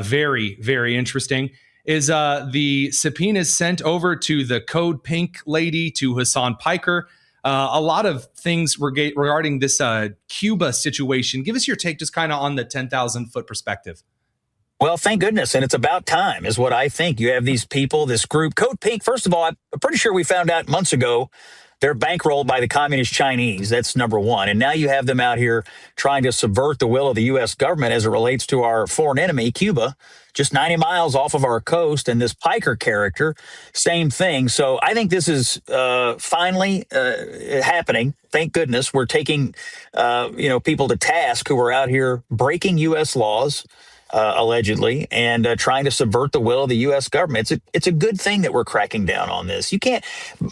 very, very interesting is the subpoenas sent over to the CodePink lady, to Hasan Piker. A lot of things regarding this Cuba situation. Give us your take just kind of on the 10,000-foot perspective. Well, thank goodness. And it's about time is what I think. You have these people, this group, CodePink. First of all, I'm pretty sure we found out months ago They're bankrolled by the communist Chinese. That's number one. And now you have them out here trying to subvert the will of the U.S. government as it relates to our foreign enemy, Cuba, just 90 miles off of our coast. And this Piker character, same thing. So I think this is finally happening. Thank goodness we're taking, people to task who are out here breaking U.S. laws, allegedly, and trying to subvert the will of the U.S. government. It's a good thing that we're cracking down on this. You can't.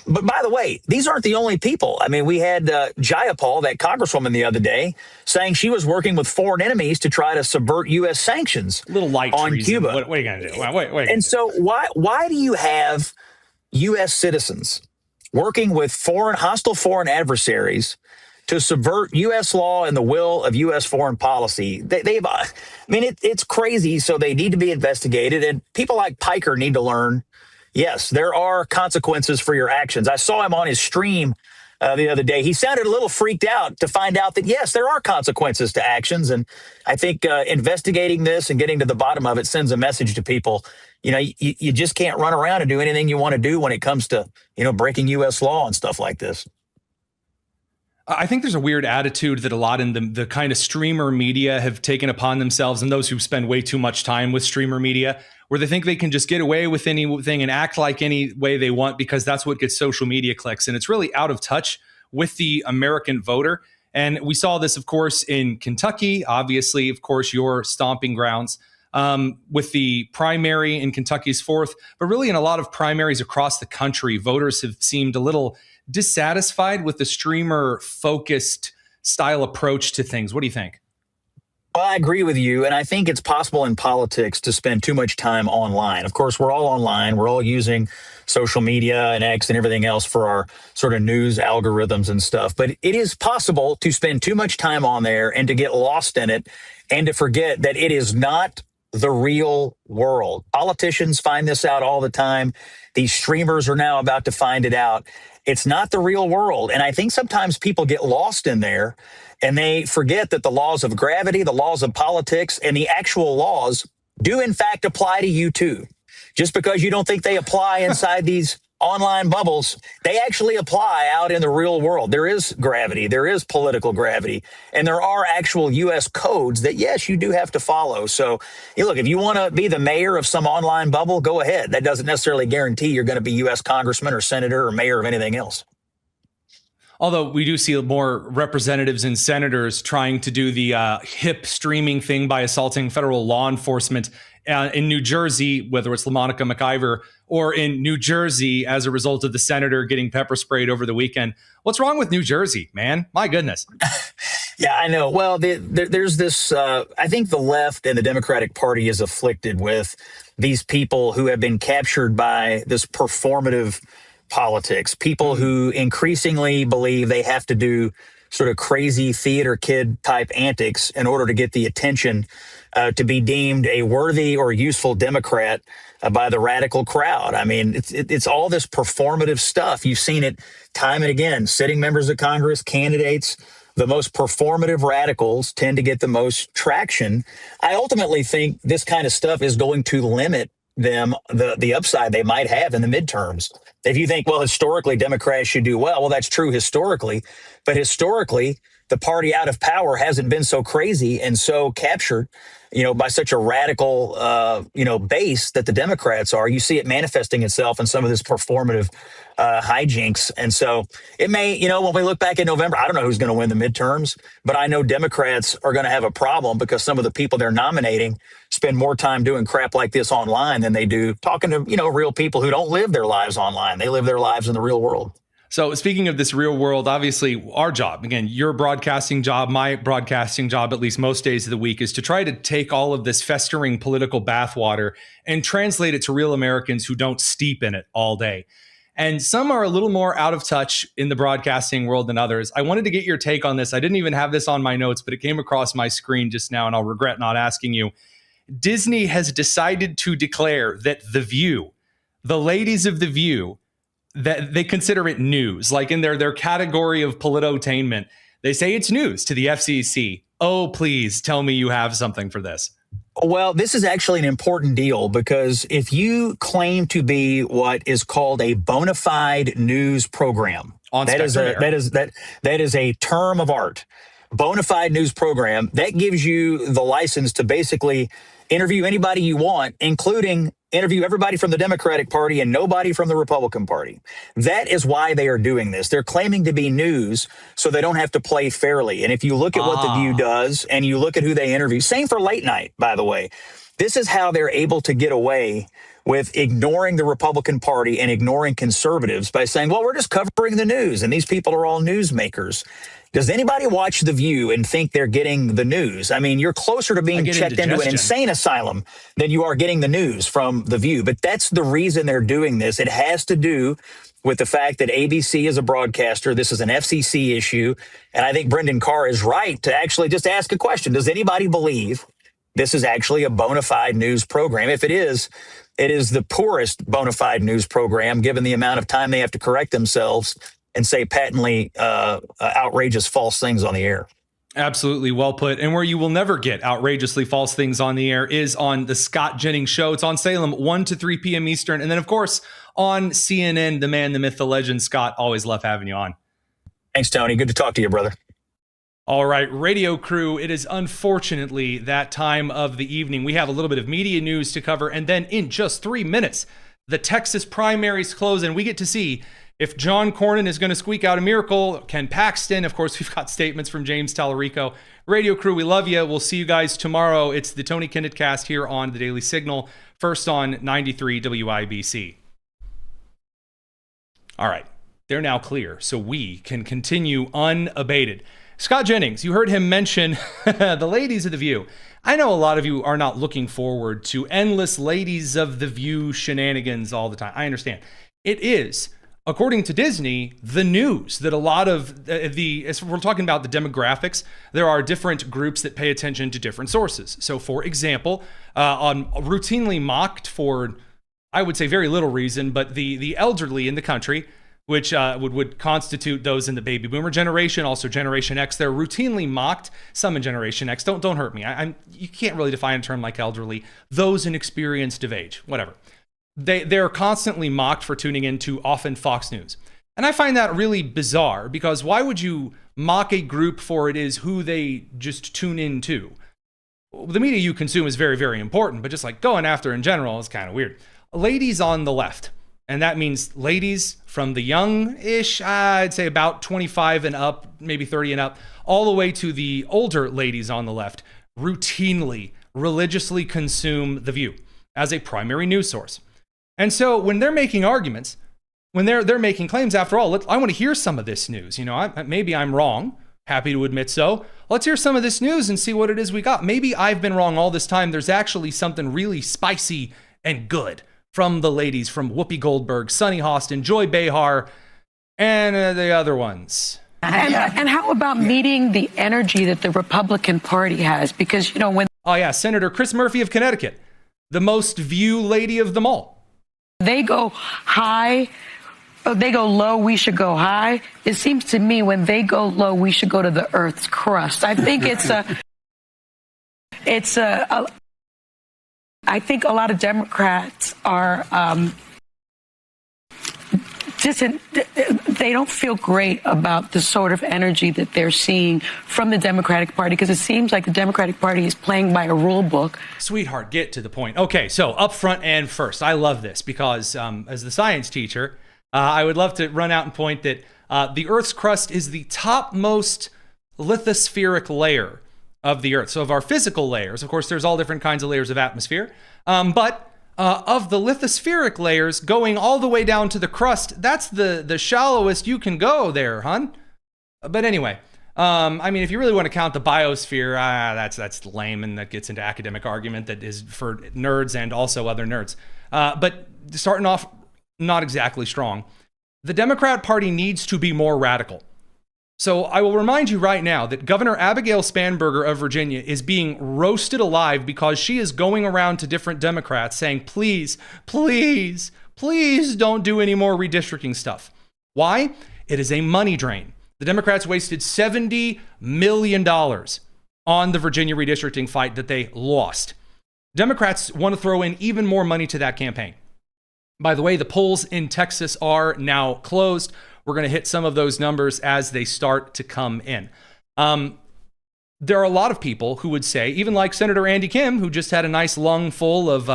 But by the way, these aren't the only people. I mean, we had Josiah, that Congresswoman, the other day, saying she was working with foreign enemies to try to subvert U.S. sanctions. A little light on treason. Cuba. What are you going to do? Wait. And so why do you have U.S. citizens working with hostile foreign adversaries to subvert U.S. law and the will of U.S. foreign policy? It's crazy, so they need to be investigated. And people like Piker need to learn, yes, there are consequences for your actions. I saw him on his stream the other day. He sounded a little freaked out to find out that, yes, there are consequences to actions. And I think investigating this and getting to the bottom of it sends a message to people. You just can't run around and do anything you want to do when it comes to, breaking U.S. law and stuff like this. I think there's a weird attitude that a lot in the kind of streamer media have taken upon themselves, and those who spend way too much time with streamer media, where they think they can just get away with anything and act like any way they want because that's what gets social media clicks. And it's really out of touch with the American voter. And we saw this, of course, in Kentucky, obviously, of course, your stomping grounds, with the primary in Kentucky's 4th, but really in a lot of primaries across the country, voters have seemed a little dissatisfied with the streamer focused style approach to things. What do you think? Well, I agree with you. And I think it's possible in politics to spend too much time online. Of course, we're all online. We're all using social media and X and everything else for our sort of news algorithms and stuff. But it is possible to spend too much time on there and to get lost in it and to forget that it is not the real world. Politicians find this out all the time. These streamers are now about to find it out. It's not the real world. And I think sometimes people get lost in there and they forget that the laws of gravity, the laws of politics, and the actual laws do in fact apply to you too. Just because you don't think they apply inside these online bubbles, they actually apply out in the real world. There is gravity, there is political gravity, and there are actual U.S. codes that, yes, you do have to follow. So, look, if you want to be the mayor of some online bubble, go ahead. That doesn't necessarily guarantee you're going to be U.S. congressman or senator or mayor of anything else. Although we do see more representatives and senators trying to do the hip streaming thing by assaulting federal law enforcement in New Jersey, whether it's LaMonica McIver or in New Jersey as a result of the senator getting pepper sprayed over the weekend. What's wrong with New Jersey, man? My goodness. Yeah, I know. Well, there's this, I think the left and the Democratic Party is afflicted with these people who have been captured by this performative politics, people who increasingly believe they have to do sort of crazy theater kid type antics in order to get the attention to be deemed a worthy or useful Democrat by the radical crowd. I mean, it's all this performative stuff. You've seen it time and again. Sitting members of Congress, candidates, the most performative radicals tend to get the most traction. I ultimately think this kind of stuff is going to limit them, the upside they might have in the midterms. If you think, well, historically, Democrats should do well, that's true historically. But historically, the party out of power hasn't been so crazy and so captured, by such a radical, base that the Democrats are. You see it manifesting itself in some of this performative hijinks. And so it may, when we look back in November, I don't know who's going to win the midterms, but I know Democrats are going to have a problem because some of the people they're nominating spend more time doing crap like this online than they do talking to, real people who don't live their lives online. They live their lives in the real world. So speaking of this real world, obviously our job, again, your broadcasting job, my broadcasting job, at least most days of the week, is to try to take all of this festering political bathwater and translate it to real Americans who don't steep in it all day. And some are a little more out of touch in the broadcasting world than others. I wanted to get your take on this. I didn't even have this on my notes, but it came across my screen just now, and I'll regret not asking you. Disney has decided to declare that The View, the ladies of The View, that they consider it news, like in their category of politotainment. They say it's news to the FCC. Oh, please tell me you have something for this. Well, this is actually an important deal because if you claim to be what is called a bona fide news program, that is a term of art. Bona fide news program, that gives you the license to basically interview anybody you want, including interview everybody from the Democratic Party and nobody from the Republican Party. That is why they are doing this. They're claiming to be news so they don't have to play fairly. And if you look at what The View does and you look at who they interview, same for late night, by the way, this is how they're able to get away with ignoring the Republican Party and ignoring conservatives by saying, well, we're just covering the news and these people are all newsmakers. Does anybody watch The View and think they're getting the news? I mean, you're closer to being checked into an insane asylum than you are getting the news from The View. But that's the reason they're doing this. It has to do with the fact that ABC is a broadcaster. This is an FCC issue. And I think Brendan Carr is right to actually just ask a question. Does anybody believe this is actually a bona fide news program? If it is the poorest bona fide news program, given the amount of time they have to correct themselves and say patently outrageous false things on the air. Absolutely well put. And where you will never get outrageously false things on the air is on the Scott Jennings Show. It's on Salem, 1 to 3 p.m. Eastern. And then, of course, on CNN, the man, the myth, the legend. Scott, always love having you on. Thanks, Tony. Good to talk to you, brother. All right, radio crew, it is unfortunately that time of the evening. We have a little bit of media news to cover. And then in just 3 minutes, the Texas primaries close and we get to see if John Cornyn is going to squeak out a miracle. Ken Paxton, of course, we've got statements from James Tallarico. Radio crew, we love you. We'll see you guys tomorrow. It's the Tony Kinnett Cast here on the Daily Signal, first on 93 WIBC. All right, they're now clear, so we can continue unabated. Scott Jennings, you heard him mention the ladies of The View. I know a lot of you are not looking forward to endless ladies of The View shenanigans all the time. I understand. It is, according to Disney, the news that a lot of as we're talking about the demographics, there are different groups that pay attention to different sources. So, for example, routinely mocked for, I would say, very little reason, but the elderly in the country, which would constitute those in the baby boomer generation, also Generation X, they're routinely mocked. Some in Generation X. Don't hurt me. You can't really define a term like elderly. Those inexperienced of age, whatever. They're constantly mocked for tuning into often Fox News. And I find that really bizarre because why would you mock a group for it is who they just tune into? The media you consume is very, very important, but just like going after in general is kind of weird. Ladies on the left, and that means ladies from the young-ish, I'd say about 25 and up, maybe 30 and up, all the way to the older ladies on the left, routinely, religiously consume The View as a primary news source. And so when they're making arguments, when they're making claims, after all, I want to hear some of this news. You know, maybe I'm wrong. Happy to admit so. Let's hear some of this news and see what it is we got. Maybe I've been wrong all this time. There's actually something really spicy and good from the ladies, from Whoopi Goldberg, Sunny Hostin, Joy Behar, and the other ones. And how about meeting the energy that the Republican Party has? Because, you know, when... Oh, yeah, Senator Chris Murphy of Connecticut, the most View lady of them all. They go high, they go low, we should go high. It seems to me when they go low, we should go to the Earth's crust. I think I think a lot of Democrats are they don't feel great about the sort of energy that they're seeing from the Democratic Party because it seems like the Democratic Party is playing by a rule book. Sweetheart, get to the point. Okay, so up front and first, I love this because as the science teacher, I would love to run out and point that the Earth's crust is the topmost lithospheric layer of the Earth. So of our physical layers, of course, there's all different kinds of layers of atmosphere, but of the lithospheric layers going all the way down to the crust, that's the shallowest you can go there, hon. But anyway, I mean, if you really want to count the biosphere, that's lame, and that gets into academic argument that is for nerds and also other nerds. But starting off not exactly strong, the Democrat Party needs to be more radical. So I will remind you right now that Governor Abigail Spanberger of Virginia is being roasted alive because she is going around to different Democrats saying, please, please, please don't do any more redistricting stuff. Why? It is a money drain. The Democrats wasted $70 million on the Virginia redistricting fight that they lost. Democrats want to throw in even more money to that campaign. By the way, the polls in Texas are now closed. We're going to hit some of those numbers as they start to come in. There are a lot of people who would say, even like Senator Andy Kim, who just had a nice lung full of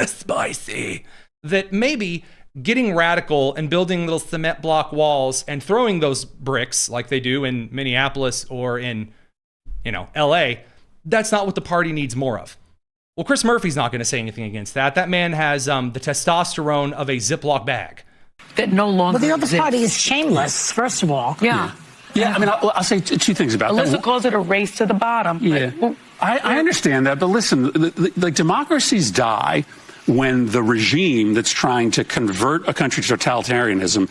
spicy, that maybe getting radical and building little cement block walls and throwing those bricks like they do in Minneapolis or in, LA, that's not what the party needs more of. Well, Chris Murphy's not going to say anything against that. That man has the testosterone of a Ziploc bag. That no longer Well, the other exists. party is shameless, first of all. Yeah. Yeah, I mean, I'll say two things about that. Alyssa calls it a race to the bottom. Yeah, I understand that, but listen, like democracies die when the regime that's trying to convert a country to totalitarianism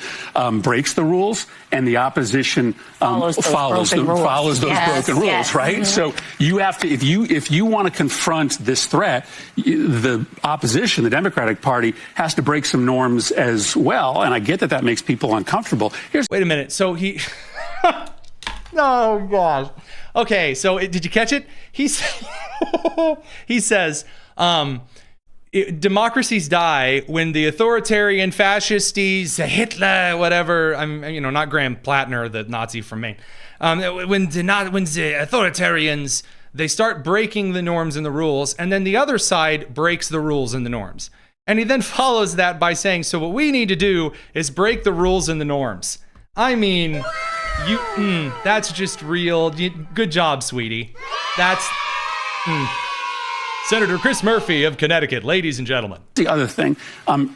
breaks the rules and the opposition follows those broken rules, right? So you have to, if you want to confront this threat, the opposition, the Democratic Party, has to break some norms as well. And I get that makes people uncomfortable. Wait a minute. So he... Oh, gosh. Okay, so did you catch it? He says, democracies die when the authoritarian fascistes, Hitler, whatever, I'm not Graham Plattner, the Nazi from Maine, when the authoritarians, they start breaking the norms and the rules, and then the other side breaks the rules and the norms. And he then follows that by saying, so what we need to do is break the rules and the norms. I mean... that's just real. Good job, sweetie. That's Senator Chris Murphy of Connecticut, ladies and gentlemen. The other thing,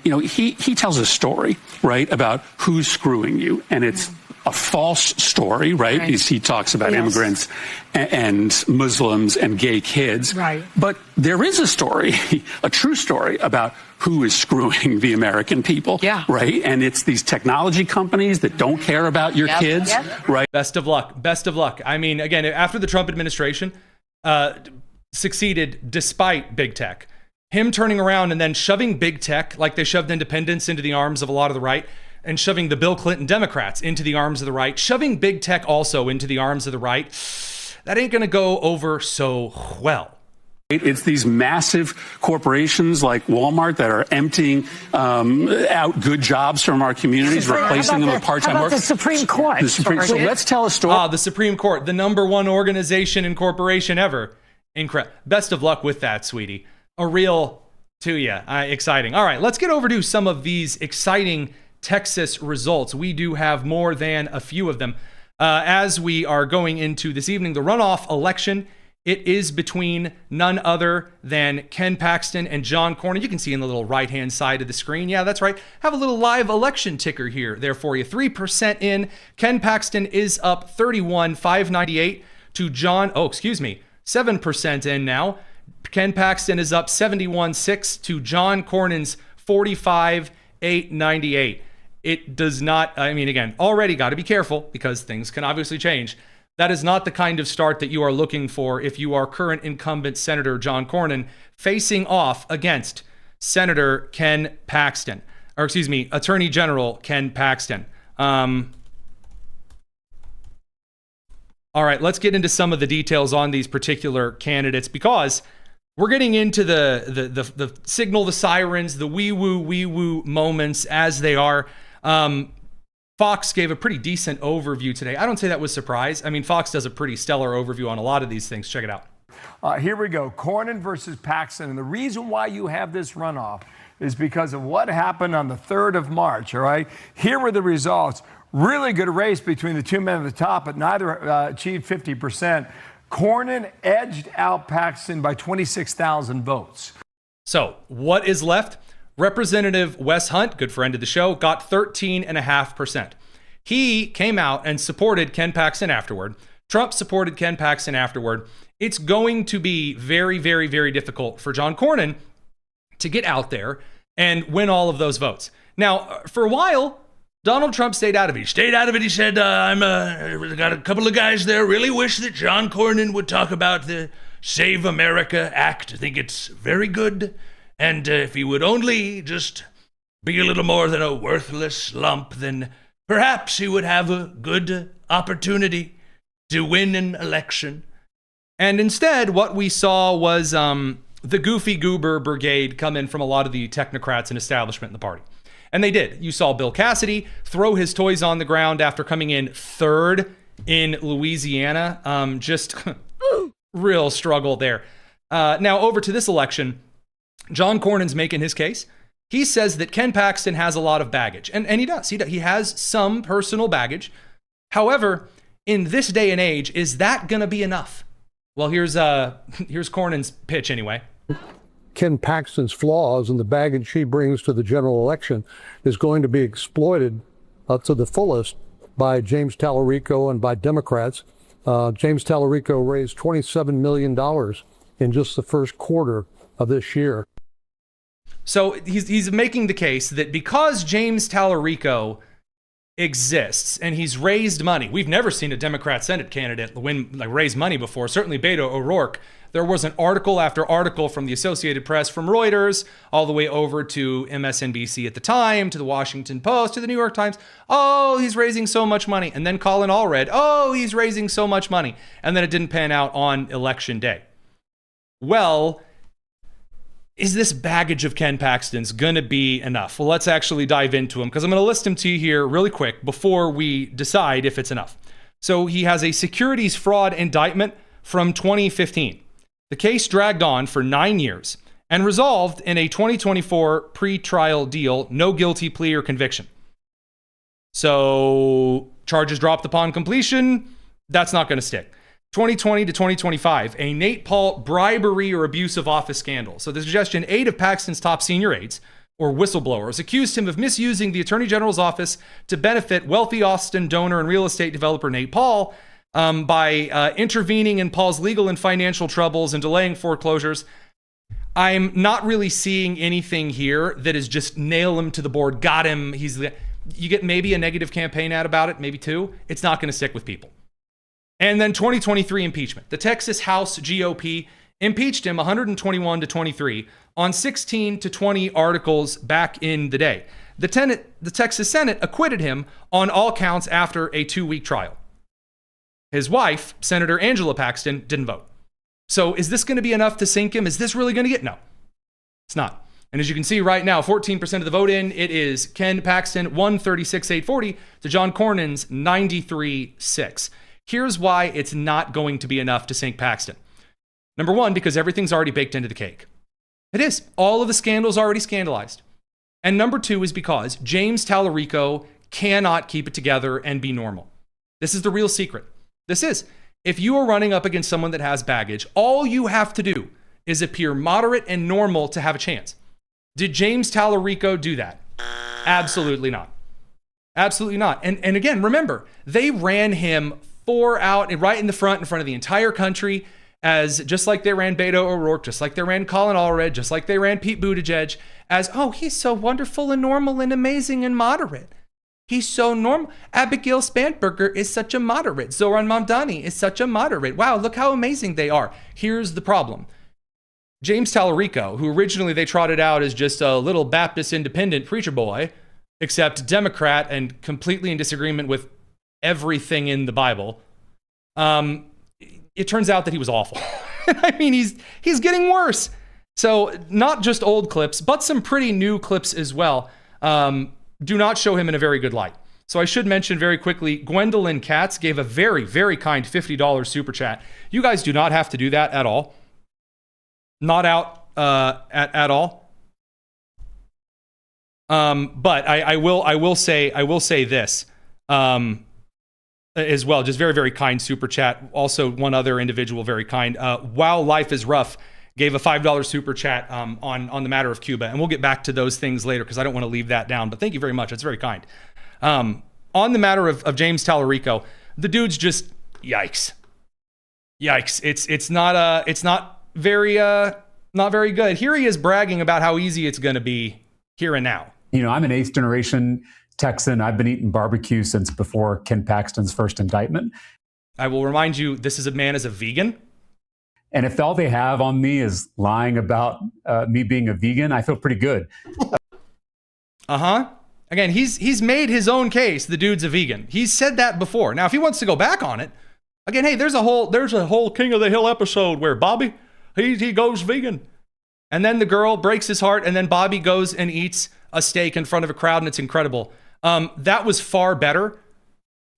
he tells a story, right, about who's screwing you, and it's a false story, right? He talks about immigrants and Muslims and gay kids. Right. But there is a story, a true story about who is screwing the American people, right? And it's these technology companies that don't care about your kids, right? Best of luck. Best of luck. I mean, again, after the Trump administration succeeded despite big tech, him turning around and then shoving big tech like they shoved independents into the arms of a lot of the right, and shoving the Bill Clinton Democrats into the arms of the right, shoving big tech also into the arms of the right, that ain't going to go over so well. It's these massive corporations like Walmart that are emptying out good jobs from our communities, replacing them with part-time work. The Supreme Court. So let's tell a story. The Supreme Court, the #1 organization and corporation ever. Incredible. Best of luck with that, sweetie. A real to you. Exciting. All right, let's get over to some of these exciting Texas results. We do have more than a few of them. As we are going into this evening, the runoff election, it is between none other than Ken Paxton and John Cornyn. You can see in the little right-hand side of the screen. Yeah, that's right. Have a little live election ticker here there for you. 3% in. Ken Paxton is up 31,598 to 7% in now. Ken Paxton is up 71,6 to John Cornyn's 45,898. It does not, again, already got to be careful because things can obviously change. That is not the kind of start that you are looking for if you are current incumbent Senator John Cornyn facing off against Senator Ken Paxton, Attorney General Ken Paxton. All right, let's get into some of the details on these particular candidates because we're getting into the signal, the sirens, the wee woo moments as they are. Fox gave a pretty decent overview today. I don't say that was surprise. I mean, Fox does a pretty stellar overview on a lot of these things. Check it out. Here we go. Cornyn versus Paxton. And the reason why you have this runoff is because of what happened on the 3rd of March, all right? Here were the results. Really good race between the two men at the top, but neither achieved 50%. Cornyn edged out Paxton by 26,000 votes. So what is left? Representative Wes Hunt, good friend of the show, got 13.5%. He came out and supported Ken Paxton afterward. Trump supported Ken Paxton afterward. It's going to be very, very, very difficult for John Cornyn to get out there and win all of those votes. Now, for a while, Donald Trump stayed out of it. He stayed out of it. He said, I'm got a couple of guys there really wish that John Cornyn would talk about the Save America Act. I think it's very good. And if he would only just be a little more than a worthless lump, then perhaps he would have a good opportunity to win an election. And instead, what we saw was the goofy goober brigade come in from a lot of the technocrats and establishment in the party. And they did. You saw Bill Cassidy throw his toys on the ground after coming in third in Louisiana. Just real struggle there. Now over to this election, John Cornyn's making his case. He says that Ken Paxton has a lot of baggage. And he does. He has some personal baggage. However, in this day and age, is that going to be enough? Well, here's Cornyn's pitch anyway. Ken Paxton's flaws and the baggage he brings to the general election is going to be exploited to the fullest by James Tallarico and by Democrats. James Tallarico raised $27 million in just the first quarter of this year. So he's making the case that because James Tallarico exists and he's raised money, we've never seen a Democrat Senate candidate raise money before. Certainly Beto O'Rourke. There was an article after article from the Associated Press, from Reuters, all the way over to MSNBC at the time, to the Washington Post, to the New York Times. Oh, he's raising so much money. And then Colin Allred. Oh, he's raising so much money. And then it didn't pan out on election day. Well, is this baggage of Ken Paxton's going to be enough? Well, let's actually dive into him, because I'm going to list him to you here really quick before we decide if it's enough. So he has a securities fraud indictment from 2015. The case dragged on for 9 years and resolved in a 2024 pre-trial deal, no guilty plea or conviction. So charges dropped upon completion. That's not going to stick. 2020 to 2025, a Nate Paul bribery or abuse of office scandal. So the suggestion, 8 of Paxton's top senior aides or whistleblowers accused him of misusing the Attorney General's office to benefit wealthy Austin donor and real estate developer Nate Paul by intervening in Paul's legal and financial troubles and delaying foreclosures. I'm not really seeing anything here that is just nail him to the board, got him. You get maybe a negative campaign ad about it, maybe 2. It's not going to stick with people. And then 2023 impeachment. The Texas House GOP impeached him 121 to 23 on 16 to 20 articles back in the day. The Texas Senate acquitted him on all counts after a 2-week trial. His wife, Senator Angela Paxton, didn't vote. So is this going to be enough to sink him? Is this really going to get? No, it's not. And as you can see right now, 14% of the vote in, it is Ken Paxton, 136,840 to John Cornyn's 93,6. Here's why it's not going to be enough to sink Paxton. Number one, because everything's already baked into the cake. It is. All of the scandals already scandalized. And number 2 is because James Tallarico cannot keep it together and be normal. This is the real secret. This is. If you are running up against someone that has baggage, all you have to do is appear moderate and normal to have a chance. Did James Tallarico do that? Absolutely not. Absolutely not. And again, remember, they ran him 4 out and right in the front of the entire country, as just like they ran Beto O'Rourke, just like they ran Colin Allred, just like they ran Pete Buttigieg, as, oh, he's so wonderful and normal and amazing and moderate. He's so normal. Abigail Spanberger is such a moderate. Zoran Mamdani is such a moderate. Wow, look how amazing they are. Here's the problem. James Tallarico, who originally they trotted out as just a little Baptist independent preacher boy, except Democrat and completely in disagreement with everything in the Bible, it turns out that he was awful. I mean, he's getting worse. So not just old clips, but some pretty new clips as well. Do not show him in a very good light. So I should mention very quickly, Gwendolyn Katz gave a very, very kind $50 super chat. You guys do not have to do that at all. Not out at all. But I will say this as well. Just very, very kind super chat. Also, one other individual, very kind. Wow, Life is Rough gave a $5 super chat on the matter of Cuba. And we'll get back to those things later because I don't want to leave that down. But thank you very much. That's very kind. On the matter of James Tallarico, the dude's just yikes. Yikes. It's not very good. Here he is bragging about how easy it's going to be here and now. You know, I'm an 8th generation Texan. I've been eating barbecue since before Ken Paxton's first indictment. I will remind you, this is a man as a vegan. And if all they have on me is lying about me being a vegan, I feel pretty good. Again, he's made his own case. The dude's a vegan. He's said that before. Now, if he wants to go back on it, again, hey, there's a whole King of the Hill episode where Bobby, he goes vegan. And then the girl breaks his heart, and then Bobby goes and eats a steak in front of a crowd, and it's incredible. That was far better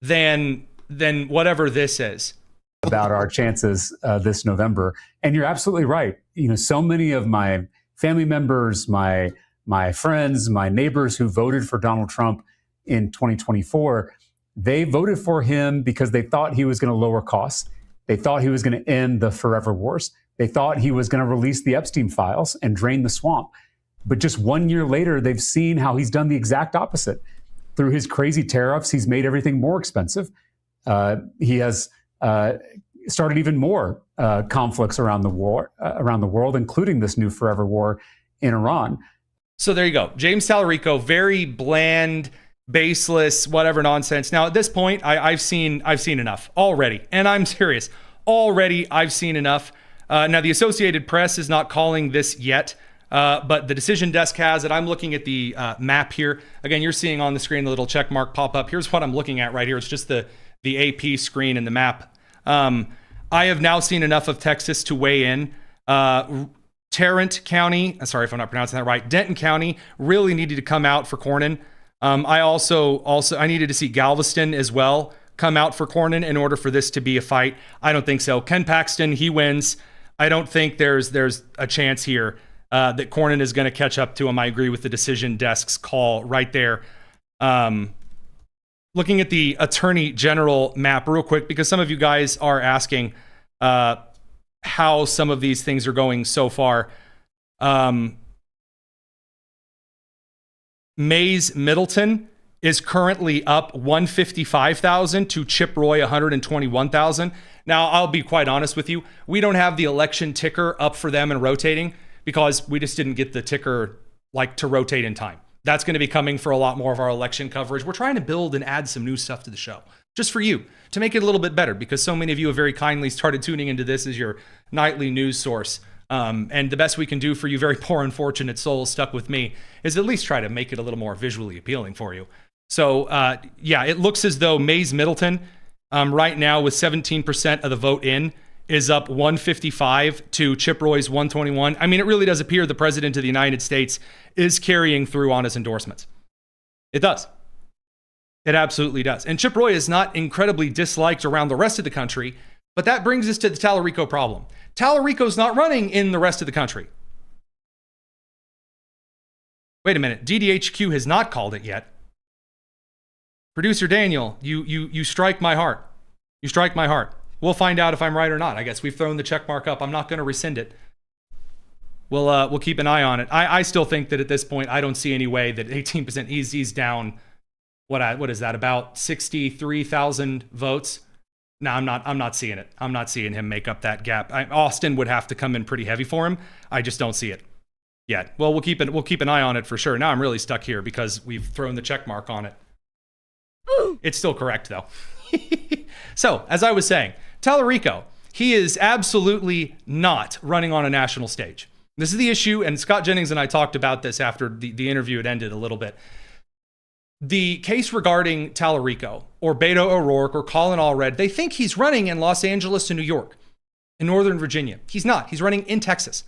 than whatever this is. About our chances this November. And you're absolutely right. So many of my family members, my friends, my neighbors who voted for Donald Trump in 2024, they voted for him because they thought he was going to lower costs. They thought he was going to end the forever wars. They thought he was going to release the Epstein files and drain the swamp. But just 1 year later, they've seen how he's done the exact opposite. Through his crazy tariffs, he's made everything more expensive. He has started even more conflicts around the world, including this new forever war in Iran. So there you go. James Tallarico, very bland, baseless, whatever nonsense. Now, at this point, I've seen enough already. And I'm serious. Already, I've seen enough. Now, the Associated Press is not calling this yet, but the decision desk has it. I'm looking at the map here. Again, you're seeing on the screen the little check mark pop up. Here's what I'm looking at right here. It's just the AP screen and the map. I have now seen enough of Texas to weigh in. Tarrant County, sorry if I'm not pronouncing that right, Denton County really needed to come out for Cornyn. I needed to see Galveston as well come out for Cornyn in order for this to be a fight. I don't think so. Ken Paxton, he wins. I don't think there's a chance here that Cornyn is going to catch up to him. I agree with the decision desk's call right there. Looking at the Attorney General map real quick, because some of you guys are asking how some of these things are going so far. Mays Middleton is currently up 155,000 to Chip Roy 121,000. Now, I'll be quite honest with you. We don't have the election ticker up for them and rotating because we just didn't get the ticker to rotate in time. That's going to be coming for a lot more of our election coverage. We're trying to build and add some new stuff to the show just for you to make it a little bit better, because so many of you have very kindly started tuning into this as your nightly news source. And the best we can do for you very poor, unfortunate souls stuck with me is at least try to make it a little more visually appealing for you. So, it looks as though Mays Middleton right now with 17% of the vote in is up 155 to Chip Roy's 121. I mean, it really does appear the president of the United States is carrying through on his endorsements. It does. It absolutely does. And Chip Roy is not incredibly disliked around the rest of the country, but that brings us to the Tallarico problem. Tallarico's not running in the rest of the country. Wait a minute. DDHQ has not called it yet. Producer Daniel, you strike my heart. You strike my heart. We'll find out if I'm right or not. I guess we've thrown the check mark up. I'm not going to rescind it. We'll keep an eye on it. I still think that at this point, I don't see any way that 18%, he's down, what is that, about 63,000 votes? No, I'm not seeing it. I'm not seeing him make up that gap. Austin would have to come in pretty heavy for him. I just don't see it yet. Well, we'll keep an eye on it for sure. Now I'm really stuck here because we've thrown the check mark on it. It's still correct though. So, as I was saying, Tallarico, he is absolutely not running on a national stage. This is the issue, and Scott Jennings and I talked about this after the interview had ended a little bit. The case regarding Tallarico or Beto O'Rourke or Colin Allred, they think he's running in Los Angeles and New York, in Northern Virginia. He's not. He's running in Texas.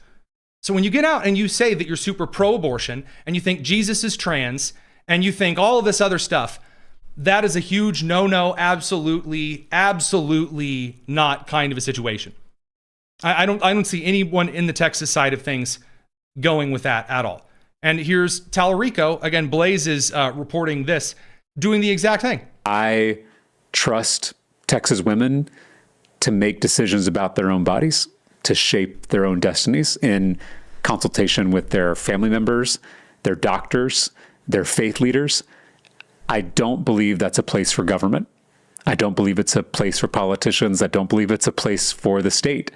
So when you get out and you say that you're super pro-abortion and you think Jesus is trans and you think all of this other stuff, that is a huge no-no, absolutely not kind of a situation. I don't see anyone in the Texas side of things going with that at all. And here's Tallarico, again, Blaze is reporting this, doing the exact thing. I trust Texas women to make decisions about their own bodies, to shape their own destinies in consultation with their family members, their doctors, their faith leaders. I don't believe that's a place for government. I don't believe it's a place for politicians. I don't believe it's a place for the state.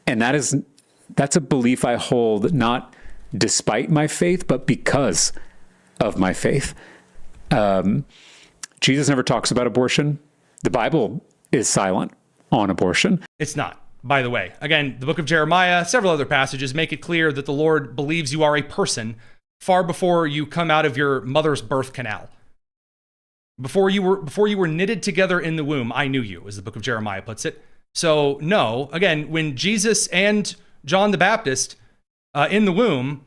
And that's a belief I hold not despite my faith, but because of my faith. Jesus never talks about abortion. The Bible is silent on abortion. It's not, by the way. Again, the book of Jeremiah, several other passages make it clear that the Lord believes you are a person far before you come out of your mother's birth canal. Before you were knitted together in the womb, I knew you, as the book of Jeremiah puts it. So no, again, when Jesus and John the Baptist in the womb,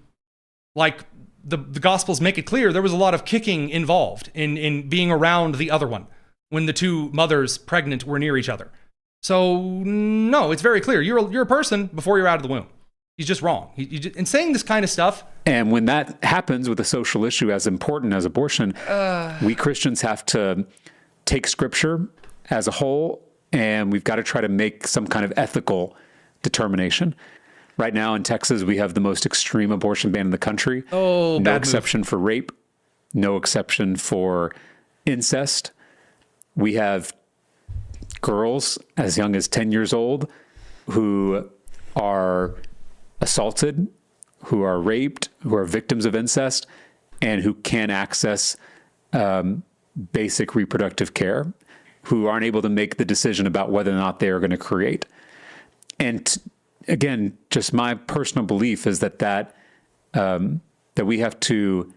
like the Gospels make it clear, there was a lot of kicking involved in being around the other one when the two mothers pregnant were near each other. So no, it's very clear. You're a person before you're out of the womb. He's just wrong. And saying this kind of stuff. And when that happens with a social issue as important as abortion, we Christians have to take Scripture as a whole, and we've got to try to make some kind of ethical determination. Right now in Texas, we have the most extreme abortion ban in the country. Oh, no exception for rape, no exception for incest. We have girls as young as 10 years old who are assaulted, who are raped, who are victims of incest, and who can't access basic reproductive care, who aren't able to make the decision about whether or not they are going to create. And again, just my personal belief is that we have to.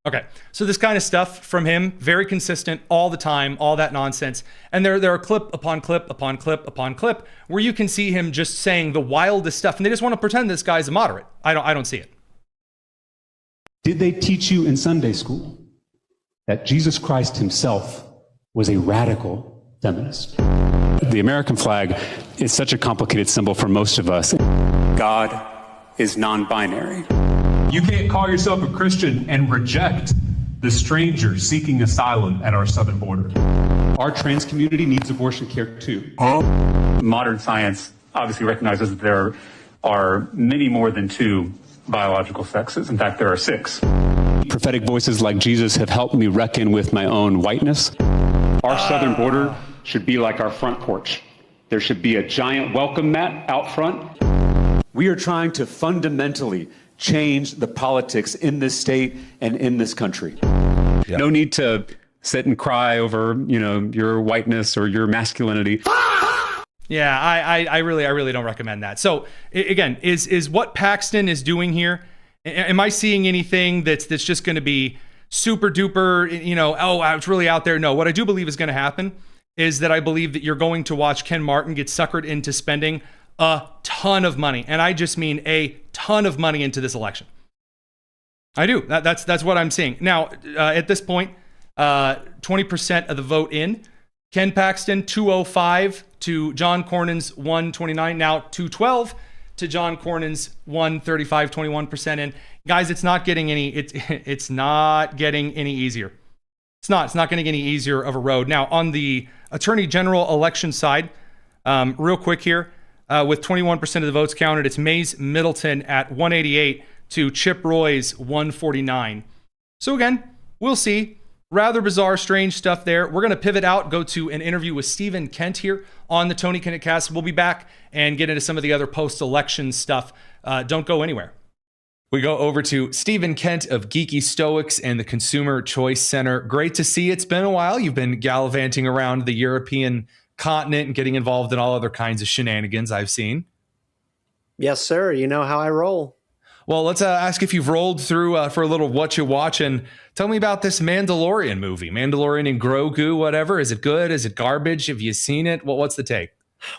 Okay, so this kind of stuff from him, very consistent all the time, all that nonsense. And there are clip upon clip upon clip upon clip where you can see him just saying the wildest stuff, and they just want to pretend this guy's a moderate. I don't see it. Did they teach you in Sunday school that Jesus Christ himself was a radical feminist? The American flag is such a complicated symbol for most of us. God is non-binary. You can't call yourself a Christian and reject the stranger seeking asylum at our southern border. Our trans community needs abortion care too. Modern science obviously recognizes that there are many more than two biological sexes. In fact, there are 6. Prophetic voices like Jesus have helped me reckon with my own whiteness. Our southern border should be like our front porch. There should be a giant welcome mat out front. We are trying to fundamentally change the politics in this state and in this country. Yep. No need to sit and cry over, your whiteness or your masculinity. Yeah, I really don't recommend that. So again, is what Paxton is doing here? Am I seeing anything that's just going to be super duper? It's really out there. No, what I do believe is going to happen is that I believe that you're going to watch Ken Martin get suckered into spending a ton of money, and I just mean a ton of money into this election. I do. That's what I'm seeing. Now, at this point, 20% of the vote in. Ken Paxton, 205 to John Cornyn's 129. Now, 212 to John Cornyn's 135, 21% in. Guys, it's not getting any easier. It's not going to get any easier of a road. Now, on the Attorney General election side, real quick here, with 21% of the votes counted, it's Mays Middleton at 188 to Chip Roy's 149. So again, we'll see. Rather bizarre, strange stuff there. We're going to pivot out, go to an interview with Stephen Kent here on the Tony Kinnett Cast. We'll be back and get into some of the other post-election stuff. Don't go anywhere. We go over to Stephen Kent of Geeky Stoics and the Consumer Choice Center. Great to see. It's been a while. You've been gallivanting around the European continent and getting involved in all other kinds of shenanigans I've seen. Yes, sir. You know how I roll. Well, let's ask if you've rolled through for a little what you watching. Tell me about this Mandalorian movie, Mandalorian and Grogu, whatever. Is it good? Is it garbage? Have you seen it? What's the take?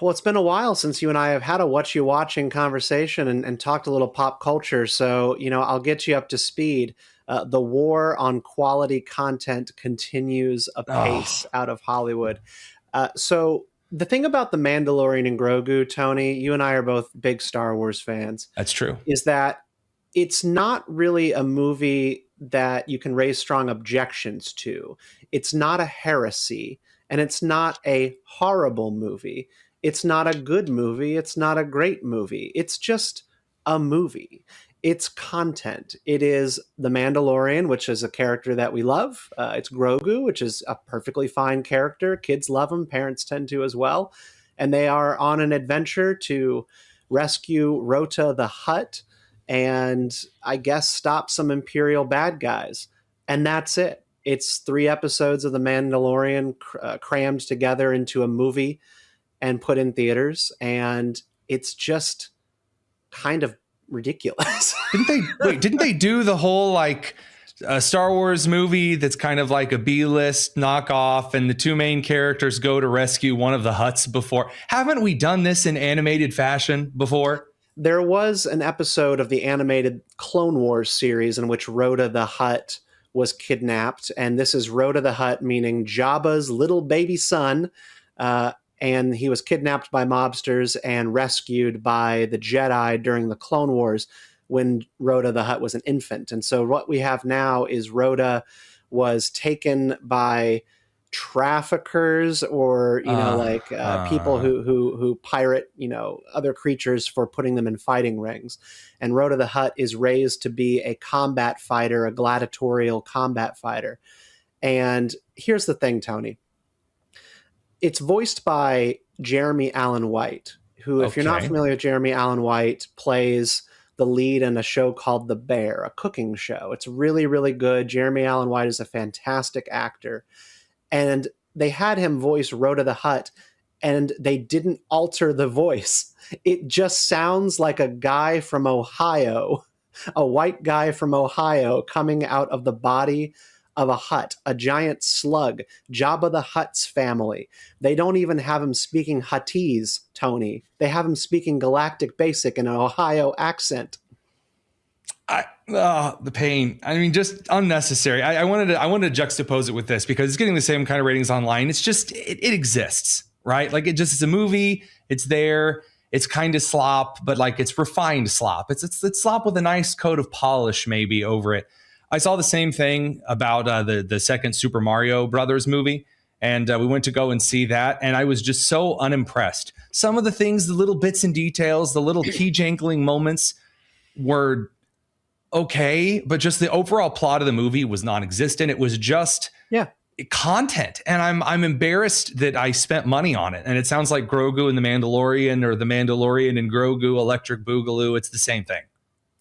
Well, it's been a while since you and I have had a what you watching conversation and talked a little pop culture. So, I'll get you up to speed. The war on quality content continues apace out of Hollywood. So the thing about The Mandalorian and Grogu, Tony, you and I are both big Star Wars fans. That's true. Is that it's not really a movie that you can raise strong objections to. It's not a heresy, and it's not a horrible movie. It's not a good movie. It's not a great movie. It's just a movie. It's content. It is The Mandalorian, which is a character that we love. It's Grogu, which is a perfectly fine character. Kids love him. Parents tend to as well. And they are on an adventure to rescue Rota the Hutt and, I guess, stop some Imperial bad guys. And that's it. It's 3 episodes of The Mandalorian crammed together into a movie and put in theaters. And it's just kind of ridiculous. Didn't they do the whole Star Wars movie that's kind of like a B-list knockoff, and the 2 main characters go to rescue one of the Hutts before? Haven't we done this in animated fashion before? There was an episode of the animated Clone Wars series in which Rhoda the Hutt was kidnapped, and this is Rhoda the Hutt, meaning Jabba's little baby son, and he was kidnapped by mobsters and rescued by the Jedi during the Clone Wars when Rhoda the Hutt was an infant. And so what we have now is Rhoda was taken by traffickers or people who pirate other creatures for putting them in fighting rings, and Rhoda the Hutt is raised to be a combat fighter, a gladiatorial combat fighter. And here's the thing, Tony, it's voiced by Jeremy Allen White, who, if you're not familiar with Jeremy Allen White, plays the lead in a show called The Bear, a cooking show. It's really, really good. Jeremy Allen White is a fantastic actor. And they had him voice Rhoda the Hutt, and they didn't alter the voice. It just sounds like a guy from Ohio, a white guy from Ohio coming out of the body of a hut, a giant slug, Jabba the Hutt's family. They don't even have him speaking Huttese, Tony. They have him speaking Galactic Basic in an Ohio accent. The pain. I mean, just unnecessary. I wanted to juxtapose it with this because it's getting the same kind of ratings online. It's just, it exists, right? Like it's a movie. It's there. It's kind of slop, but like it's refined slop. It's slop with a nice coat of polish maybe over it. I saw the same thing about the second Super Mario Brothers movie, and we went to go and see that, and I was just so unimpressed. Some of the things, the little bits and details, the little key jangling moments were okay, but just the overall plot of the movie was non-existent. It was just content, and I'm embarrassed that I spent money on it. And it sounds like Grogu and the Mandalorian, or the Mandalorian and Grogu Electric Boogaloo. It's the same thing.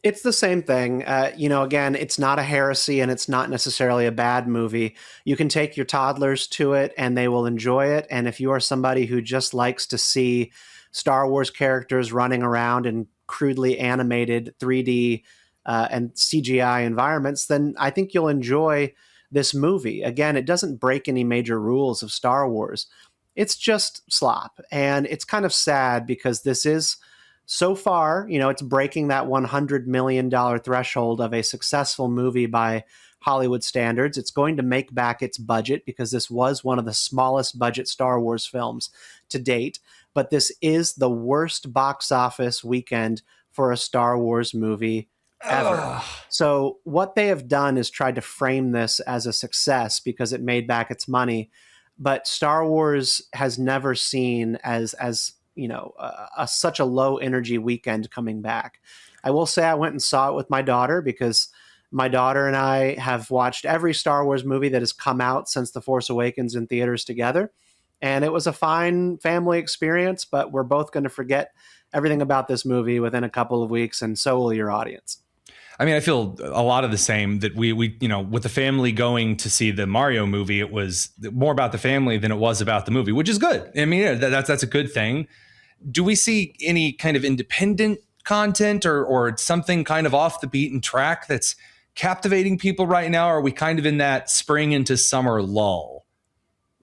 It's the same thing. Again, it's not a heresy and it's not necessarily a bad movie. You can take your toddlers to it and they will enjoy it. And if you are somebody who just likes to see Star Wars characters running around in crudely animated 3D and CGI environments, then I think you'll enjoy this movie. Again, it doesn't break any major rules of Star Wars. It's just slop. And it's kind of sad because this is, so far, it's breaking that $100 million threshold of a successful movie by Hollywood standards. It's going to make back its budget because this was one of the smallest budget Star Wars films to date. But this is the worst box office weekend for a Star Wars movie ever. So what they have done is tried to frame this as a success because it made back its money. But Star Wars has never seen as such a low energy weekend coming back. I will say I went and saw it with my daughter because my daughter and I have watched every Star Wars movie that has come out since The Force Awakens in theaters together. And it was a fine family experience, but we're both going to forget everything about this movie within a couple of weeks, and so will your audience. I mean, I feel a lot of the same, that we with the family going to see the Mario movie, it was more about the family than it was about the movie, which is good. I mean, that's a good thing. Do we see any kind of independent content or something kind of off the beaten track that's captivating people right now? Or are we kind of in that spring into summer lull?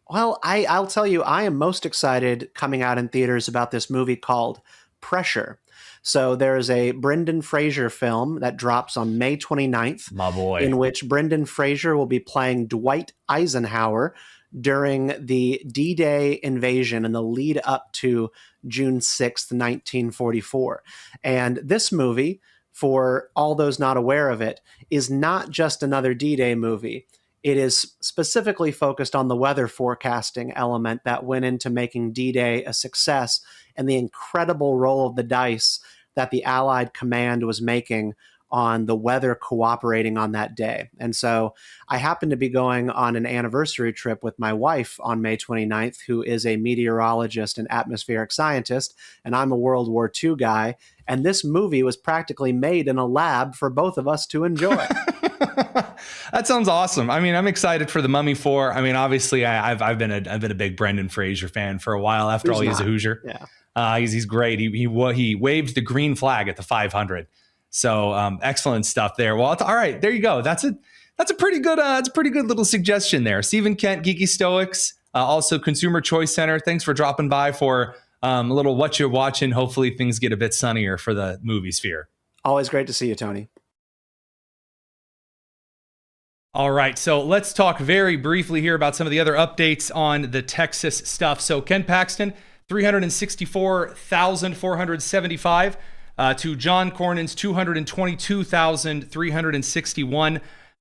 Well, I'll tell you, I am most excited coming out in theaters about this movie called Pressure. So there's a Brendan Fraser film that drops on May 29th. My boy. In which Brendan Fraser will be playing Dwight Eisenhower during the D-Day invasion and the lead up to June 6th, 1944. And this movie, for all those not aware of it, is not just another D-Day movie. It is specifically focused on the weather forecasting element that went into making D-Day a success and the incredible roll of the dice that the Allied command was making on the weather cooperating on that day. And so I happen to be going on an anniversary trip with my wife on May 29th, who is a meteorologist and atmospheric scientist, and I'm a World War II guy. And this movie was practically made in a lab for both of us to enjoy. That sounds awesome. I mean, I'm excited for The Mummy 4. I mean, obviously, I've been a big Brendan Fraser fan for a while. After all, he's a Hoosier. Yeah. He's great. He waved the green flag at the 500. So excellent stuff there. Well, all right, there you go. That's a pretty good little suggestion there. Stephen Kent, Geeky Stoics, also Consumer Choice Center. Thanks for dropping by for A little what you're watching. Hopefully things get a bit sunnier for the movie sphere. Always great to see you, Tony. All right, so let's talk very briefly here about some of the other updates on the Texas stuff. So Ken Paxton, 364,475 to John Cornyn's 222,361.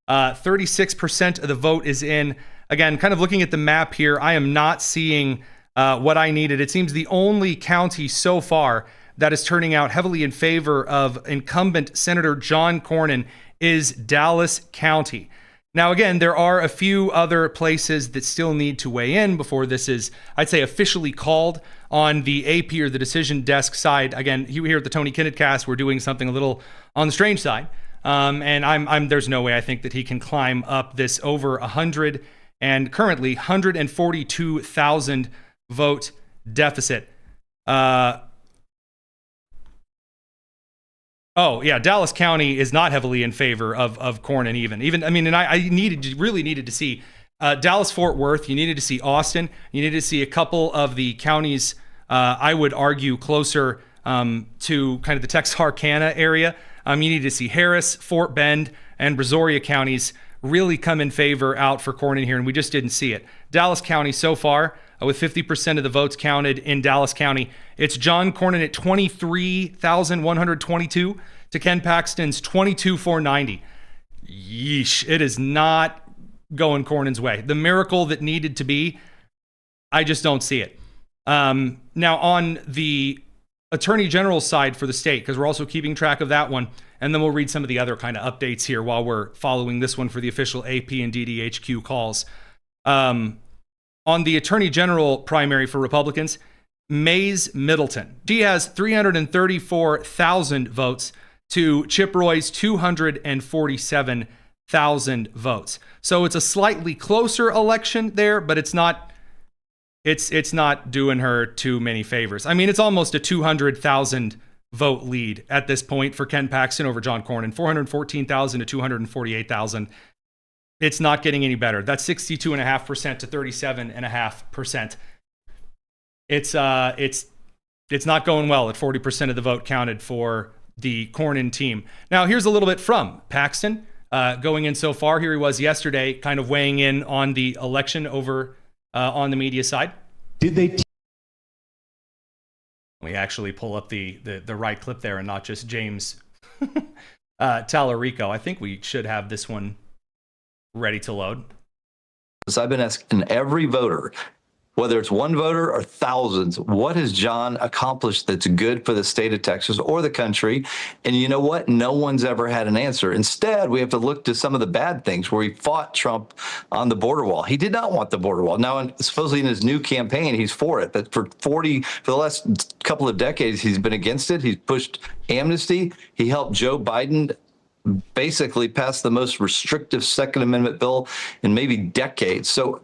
36% of the vote is in. Again, kind of looking at the map here, I am not seeing what I needed. It seems the only county so far that is turning out heavily in favor of incumbent Senator John Cornyn is Dallas County. Now, again, there are a few other places that still need to weigh in before this is, I'd say, officially called on the AP or the decision desk side. Again, here at the Tony Kinnett cast, we're doing something a little on the strange side. And there's no way I think that he can climb up this over 100 and currently 142,000 vote deficit. Oh yeah, Dallas County is not heavily in favor of Cornyn even. I mean, and I really needed to see Dallas Fort Worth. You needed to see Austin. You needed to see a couple of the counties. I would argue closer to kind of the Texarkana area. You needed to see Harris, Fort Bend, and Brazoria counties really come in favor out for Cornyn here, and we just didn't see it. Dallas County so far, with 50% of the votes counted in Dallas County, it's John Cornyn at 23,122 to Ken Paxton's 22,490. Yeesh, it is not going Cornyn's way. The miracle that needed to be, I just don't see it. Now on the Attorney General side for the state, because we're also keeping track of that one, and then we'll read some of the other kind of updates here while we're following this one for the official AP and DDHQ calls. On the Attorney General primary for Republicans, Mays Middleton. She has 334,000 votes to Chip Roy's 247,000 votes. So it's a slightly closer election there, but it's not doing her too many favors. I mean, it's almost a 200,000 vote lead at this point for Ken Paxton over John Cornyn, 414,000 to 248,000. It's not getting any better. That's 62.5% to 37.5%. It's not going well at 40% of the vote counted for the Cornyn team. Now, here's a little bit from Paxton going in so far. Here he was yesterday, kind of weighing in on the election over on the media side. Did they? We actually pull up the right clip there and not just James Tallarico. I think we should have this one ready to load. I've been asking every voter, whether it's one voter or thousands, what has John accomplished that's good for the state of Texas or the country? And you know what? No one's ever had an answer. Instead, we have to look to some of the bad things where he fought Trump on the border wall. He did not want the border wall. Now, supposedly in his new campaign, he's for it. But for the last couple of decades, he's been against it. He's pushed amnesty. He helped Joe Biden basically pass the most restrictive Second Amendment bill in maybe decades. So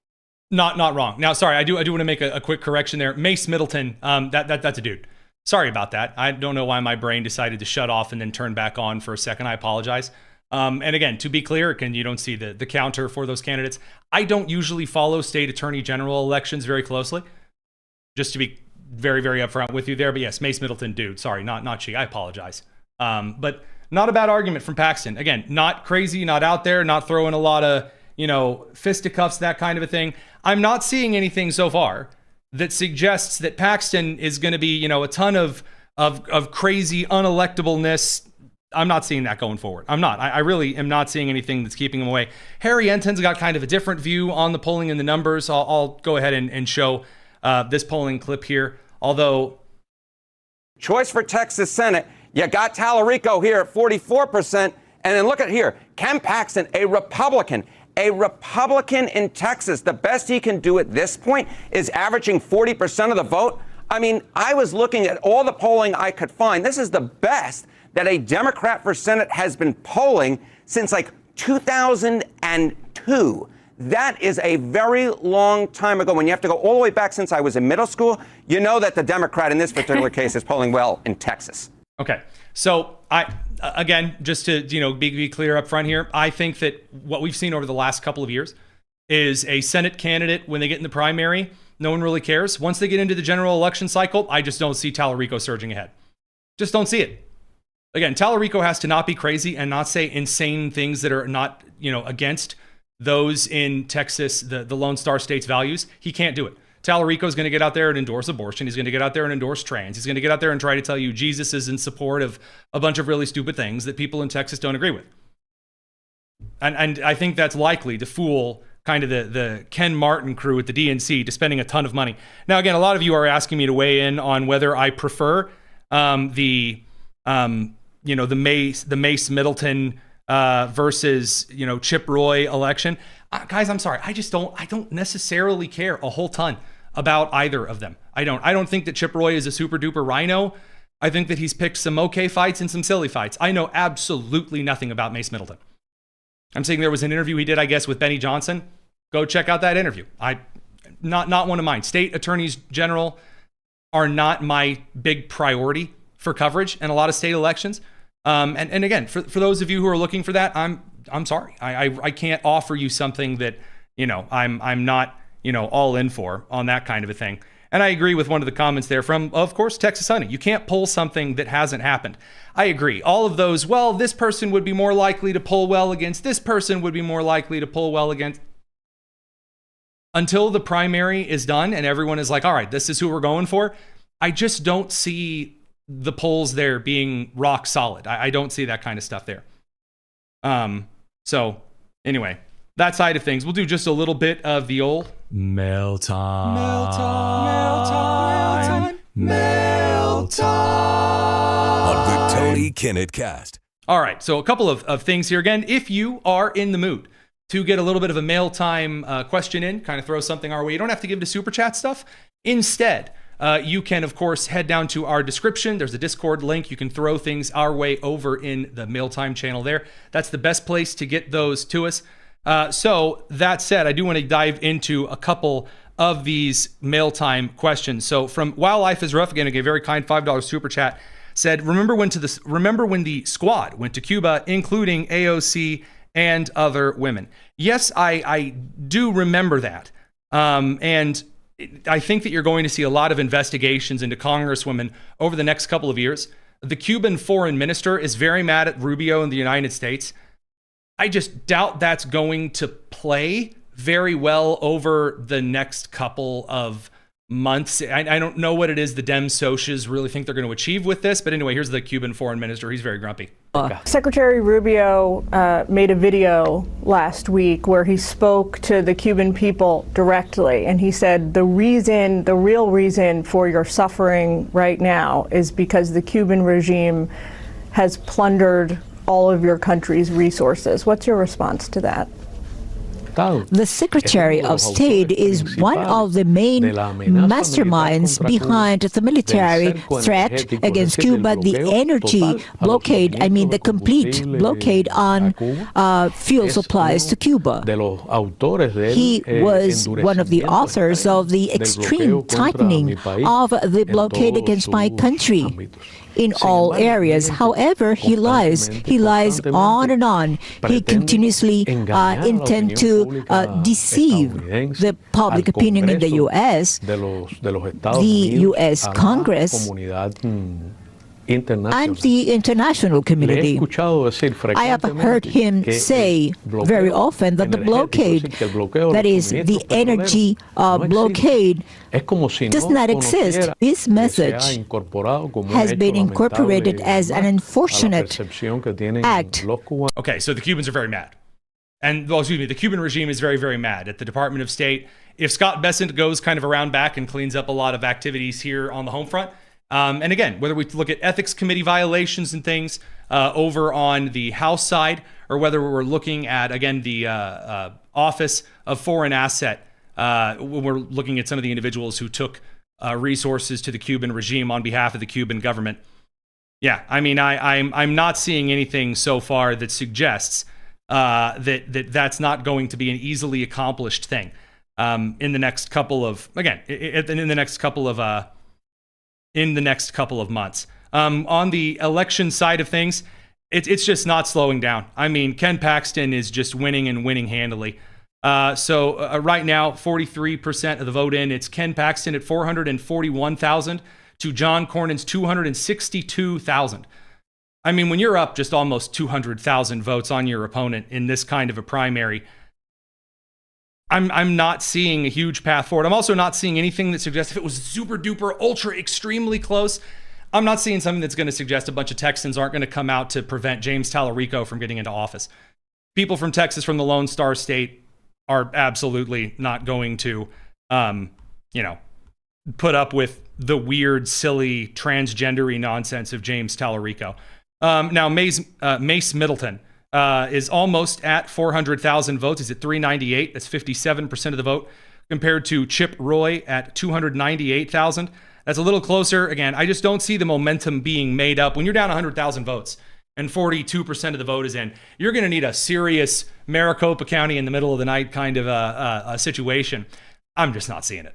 Not wrong. Now, sorry, I do want to make a quick correction there. Mace Middleton, that's a dude. Sorry about that. I don't know why my brain decided to shut off and then turn back on for a second. I apologize. And again, to be clear, you don't see the counter for those candidates. I don't usually follow state attorney general elections very closely, just to be very, very upfront with you there. But yes, Mace Middleton, dude. Sorry, not she. I apologize. But not a bad argument from Paxton. Again, not crazy, not out there, not throwing a lot of, fisticuffs, that kind of a thing. I'm not seeing anything so far that suggests that Paxton is going to be, a ton of crazy unelectableness. I'm not seeing that going forward. I'm not. I really am not seeing anything that's keeping him away. Harry Enton's got kind of a different view on the polling and the numbers. I'll go ahead and show this polling clip here. Although, choice for Texas Senate, you got Tallarico here at 44%. And then look at here, Ken Paxton, a Republican in Texas. The best he can do at this point is averaging 40% of the vote. I mean, I was looking at all the polling I could find. This is the best that a Democrat for Senate has been polling since like 2002. That is a very long time ago. When you have to go all the way back since I was in middle school, you know that the Democrat in this particular case is polling well in Texas. Okay. So again, just to be clear up front here, I think that what we've seen over the last couple of years is a Senate candidate, when they get in the primary, No one really cares. Once they get into the general election cycle, I just don't see Tallarico surging ahead. Just don't see it. Again, Tallarico has to not be crazy and not say insane things that are not, against those in Texas, the Lone Star State's values. He can't do it. Tallarico is going to get out there and endorse abortion. He's going to get out there and endorse trans. He's going to get out there and try to tell you Jesus is in support of a bunch of really stupid things that people in Texas don't agree with. And I think that's likely to fool kind of the Ken Martin crew at the DNC to spending a ton of money. Now, again, a lot of you are asking me to weigh in on whether I prefer the Mace Middleton versus Chip Roy election. Guys, I'm sorry. I don't necessarily care a whole ton about either of them. I don't think that Chip Roy is a super duper rhino. I think that he's picked some okay fights and some silly fights. I know absolutely nothing about Mace Middleton. I'm saying there was an interview he did, I guess, with Benny Johnson. Go check out that interview. Not one of mine. State attorneys general are not my big priority for coverage in a lot of state elections. And again, for those of you who are looking for that, I'm sorry. I can't offer you something that, I'm not, all in for on that kind of a thing. And I agree with one of the comments there from, of course, Texas Honey. You can't pull something that hasn't happened. I agree. All of those, well, this person would be more likely to pull well against this person would be more likely to pull well against. Until the primary is done and everyone is like, all right, this is who we're going for. I just don't see the polls there being rock solid. I don't see that kind of stuff there. So anyway, that side of things, we'll do just a little bit of the old mail time. On the Tony Kinnett Cast. All right, so a couple of things here. Again, if you are in the mood to get a little bit of a mail time question in, kind of throw something our way, you don't have to give to Super Chat stuff. Instead, you can, of course, head down to our description. There's a Discord link. You can throw things our way over in the mail time channel there. That's the best place to get those to us. So that said, I do want to dive into a couple of these mail time questions. So from While Life is Rough, again, a very kind $5 super chat, said, remember when the squad went to Cuba, including AOC and other women? Yes, I do remember that. And I think that you're going to see a lot of investigations into Congresswomen over the next couple of years. The Cuban foreign minister is very mad at Rubio in the United States. I just doubt that's going to play very well over the next couple of months. I don't know what it is the Dem Socias really think they're going to achieve with this. But anyway, here's the Cuban foreign minister. He's very grumpy. Secretary Rubio made a video last week where he spoke to the Cuban people directly. And he said the real reason for your suffering right now is because the Cuban regime has plundered all of your country's resources. What's your response to that? The Secretary of State is one of the main masterminds behind the military threat against Cuba, the energy blockade, the complete blockade on fuel supplies to Cuba. He was one of the authors of the extreme tightening of the blockade against my country in all areas. However, he lies. He lies on and on. He continuously intends to deceive the public opinion in the U.S., the U.S. Congress, and the international community. I have heard him say very often that the blockade, that is, the energy blockade, does not exist. This message has been incorporated as an unfortunate act. Okay, so the Cubans are very mad. The Cuban regime is very, very mad at the Department of State. If Scott Bessent goes kind of around back and cleans up a lot of activities here on the home front, and again, whether we look at ethics committee violations and things over on the House side, or whether we're looking at, again, the Office of Foreign Asset, when we're looking at some of the individuals who took resources to the Cuban regime on behalf of the Cuban government. Yeah, I'm not seeing anything so far that suggests that's not going to be an easily accomplished thing in the next couple of months. On the election side of things, it's just not slowing down. Ken Paxton is just winning and winning handily. So right now, 43% of the vote in. It's Ken Paxton at 441,000 to John Cornyn's 262,000. I mean, when you're up just almost 200,000 votes on your opponent in this kind of a primary, I'm not seeing a huge path forward. I'm also not seeing anything that suggests if it was super duper ultra extremely close, I'm not seeing something that's going to suggest a bunch of Texans aren't going to come out to prevent James Tallarico from getting into office. People from Texas, from the Lone Star State, are absolutely not going to, put up with the weird, silly, transgendery nonsense of James Tallarico. Now, Mace Middleton is almost at 400,000 votes. He's at 398. That's 57% of the vote, compared to Chip Roy at 298,000. That's a little closer. Again, I just don't see the momentum being made up. When you're down 100,000 votes and 42% of the vote is in, you're going to need a serious Maricopa County in the middle of the night kind of a situation. I'm just not seeing it.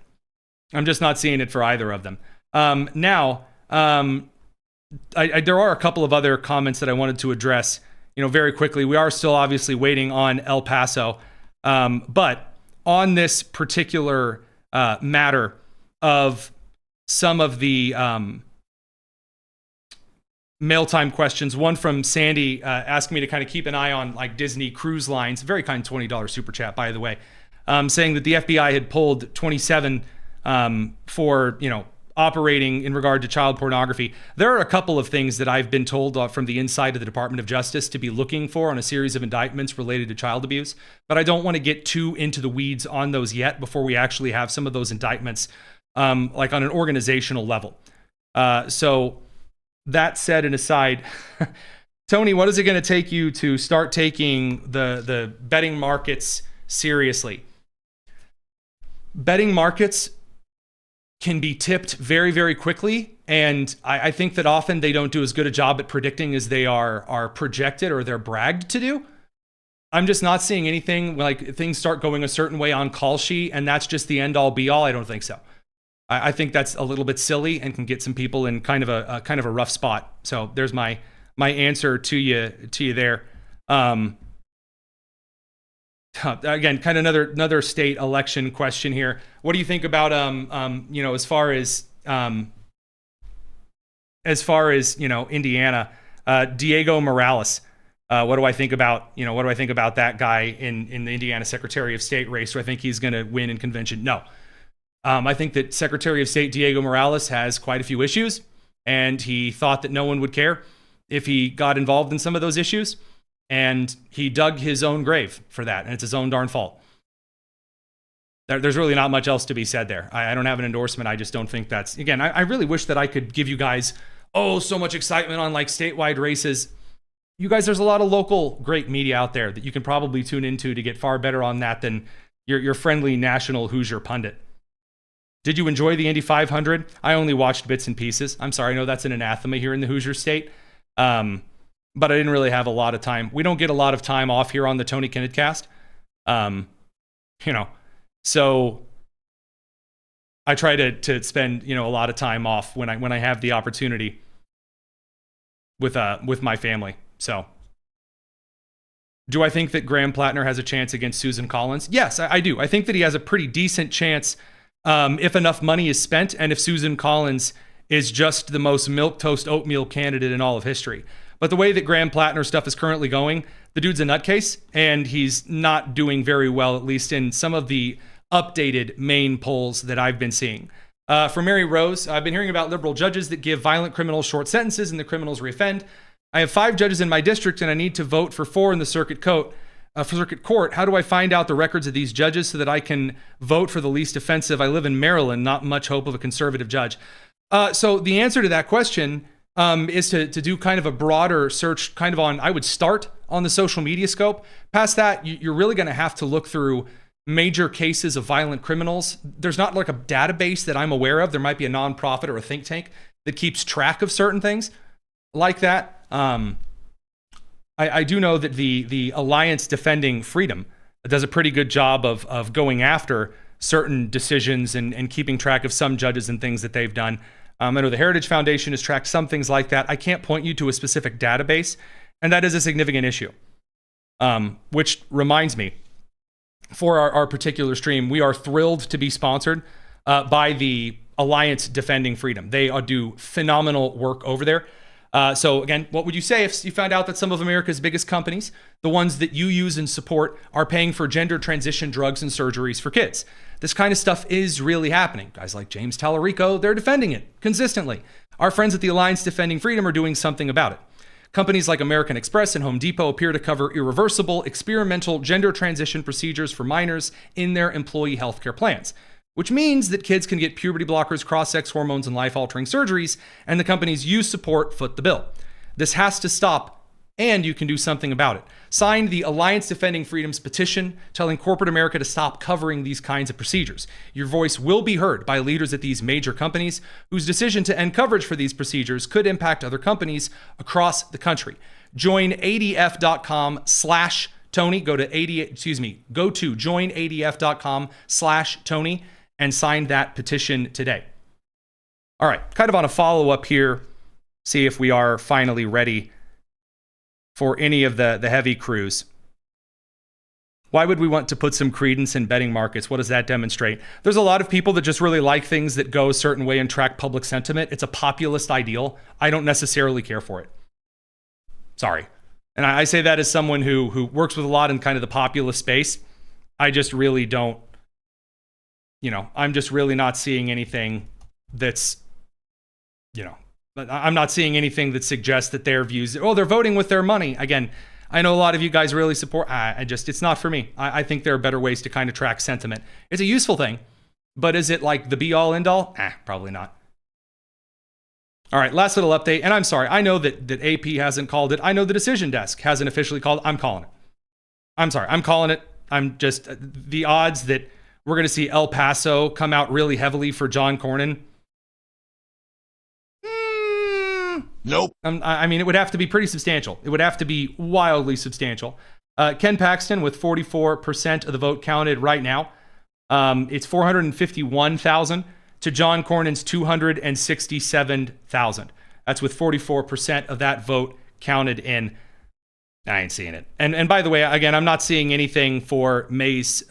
I'm just not seeing it for either of them. There are a couple of other comments that I wanted to address, very quickly. We are still obviously waiting on El Paso. But on this particular matter of some of the mail time questions, one from Sandy asking me to kind of keep an eye on like Disney Cruise Lines, very kind $20 super chat, by the way, saying that the FBI had pulled 27 for, operating in regard to child pornography. There are a couple of things that I've been told from the inside of the Department of Justice to be looking for on a series of indictments related to child abuse, but I don't want to get too into the weeds on those yet before we actually have some of those indictments, like on an organizational level. So that said and aside, Tony, what is it going to take you to start taking the betting markets seriously? Betting markets can be tipped very, very quickly. And I think that often they don't do as good a job at predicting as they are projected or they're bragged to do. I'm just not seeing anything like things start going a certain way on call sheet, and that's just the end all be all. I don't think so. I think that's a little bit silly and can get some people in kind of a rough spot. So there's my answer to you there. Again, kind of another state election question here. What do you think about as far as Indiana, Diego Morales? What do I think about that guy in the Indiana Secretary of State race? Do I think he's going to win in convention? No. I think that Secretary of State Diego Morales has quite a few issues, and he thought that no one would care if he got involved in some of those issues. And he dug his own grave for that, and it's his own darn fault. There's really not much else to be said there. I don't have an endorsement. I just don't think that's... Again, I really wish that I could give you guys, so much excitement on like statewide races. You guys, there's a lot of local great media out there that you can probably tune into to get far better on that than your friendly national Hoosier pundit. Did you enjoy the Indy 500? I only watched bits and pieces. I'm sorry, I know that's an anathema here in the Hoosier state. But I didn't really have a lot of time. We don't get a lot of time off here on the Tony Kinnett cast. So I try to spend, a lot of time off when I have the opportunity with my family. So do I think that Graham Plattner has a chance against Susan Collins? Yes, I do. I think that he has a pretty decent chance if enough money is spent and if Susan Collins is just the most milquetoast oatmeal candidate in all of history. But the way that Graham Plattner stuff is currently going, the dude's a nutcase, and he's not doing very well, at least in some of the updated main polls that I've been seeing. For Mary Rose, I've been hearing about liberal judges that give violent criminals short sentences and the criminals reoffend. I have 5 judges in my district, and I need to vote for 4 in the circuit court. How do I find out the records of these judges so that I can vote for the least offensive? I live in Maryland, not much hope of a conservative judge. So the answer to that question is to do kind of a broader search kind of on, I would start on the social media scope. Past that, you're really going to have to look through major cases of violent criminals. There's not like a database that I'm aware of. There might be a nonprofit or a think tank that keeps track of certain things like that. I do know that the Alliance Defending Freedom does a pretty good job of going after certain decisions and keeping track of some judges and things that they've done. I know the Heritage Foundation has tracked some things like that. I can't point you to a specific database, and that is a significant issue. Which reminds me, for our particular stream, we are thrilled to be sponsored by the Alliance Defending Freedom. They do phenomenal work over there. So again, what would you say if you found out that some of America's biggest companies, the ones that you use and support, are paying for gender transition drugs and surgeries for kids? This kind of stuff is really happening. Guys like James Tallarico, they're defending it consistently. Our friends at the Alliance Defending Freedom are doing something about it. Companies like American Express and Home Depot appear to cover irreversible, experimental gender transition procedures for minors in their employee healthcare plans, which means that kids can get puberty blockers, cross-sex hormones, and life-altering surgeries, and the companies you support foot the bill. This has to stop, and you can do something about it. Sign the Alliance Defending Freedom's petition telling corporate America to stop covering these kinds of procedures. Your voice will be heard by leaders at these major companies whose decision to end coverage for these procedures could impact other companies across the country. Join adf.com/Tony. Go to joinadf.com/Tony and sign that petition today. All right, kind of on a follow-up here, see if we are finally ready for any of the heavy crews. Why would we want to put some credence in betting markets? What does that demonstrate? There's a lot of people that just really like things that go a certain way and track public sentiment. It's a populist ideal. I don't necessarily care for it. Sorry. And I say that as someone who works with a lot in kind of the populist space. I just really don't, I'm just really not seeing anything that's, I'm not seeing anything that suggests that their views, they're voting with their money. Again, I know a lot of you guys really support, it's not for me. I think there are better ways to kind of track sentiment. It's a useful thing, but is it like the be all end all? Probably not. All right, last little update. And I'm sorry, I know that AP hasn't called it. I know the Decision Desk hasn't officially called it. I'm calling it. I'm sorry, I'm calling it. I'm just, the odds that we're going to see El Paso come out really heavily for John Cornyn. Nope. I mean, it would have to be pretty substantial. It would have to be wildly substantial. Ken Paxton with 44% of the vote counted right now. It's 451,000 to John Cornyn's 267,000. That's with 44% of that vote counted in. I ain't seeing it. And by the way, again, I'm not seeing anything for Mace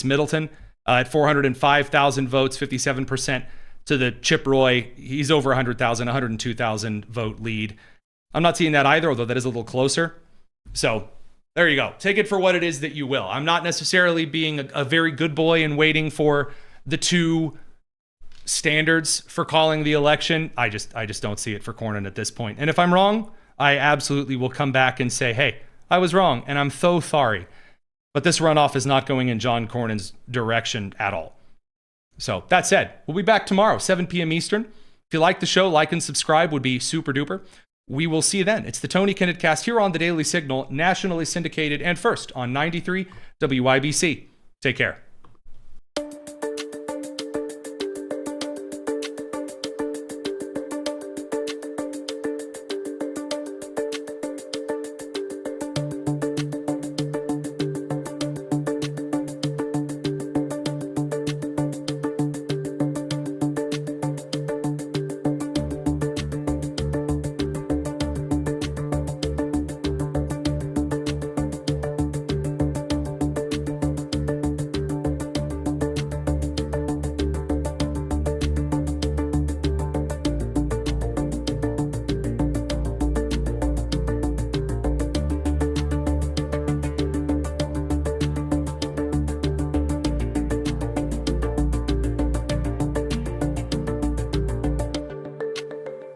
Middleton at 405,000 votes, 57%. To the Chip Roy, he's over 100,000, 102,000 vote lead. I'm not seeing that either, although that is a little closer. So there you go. Take it for what it is that you will. I'm not necessarily being a very good boy and waiting for the two standards for calling the election. I just don't see it for Cornyn at this point. And if I'm wrong, I absolutely will come back and say, hey, I was wrong, and I'm so sorry. But this runoff is not going in John Cornyn's direction at all. So that said, we'll be back tomorrow, 7 p.m. Eastern. If you like the show, like and subscribe would be super duper. We will see you then. It's the Tony Kinnett Cast here on the Daily Signal, nationally syndicated and first on 93 WIBC. Take care.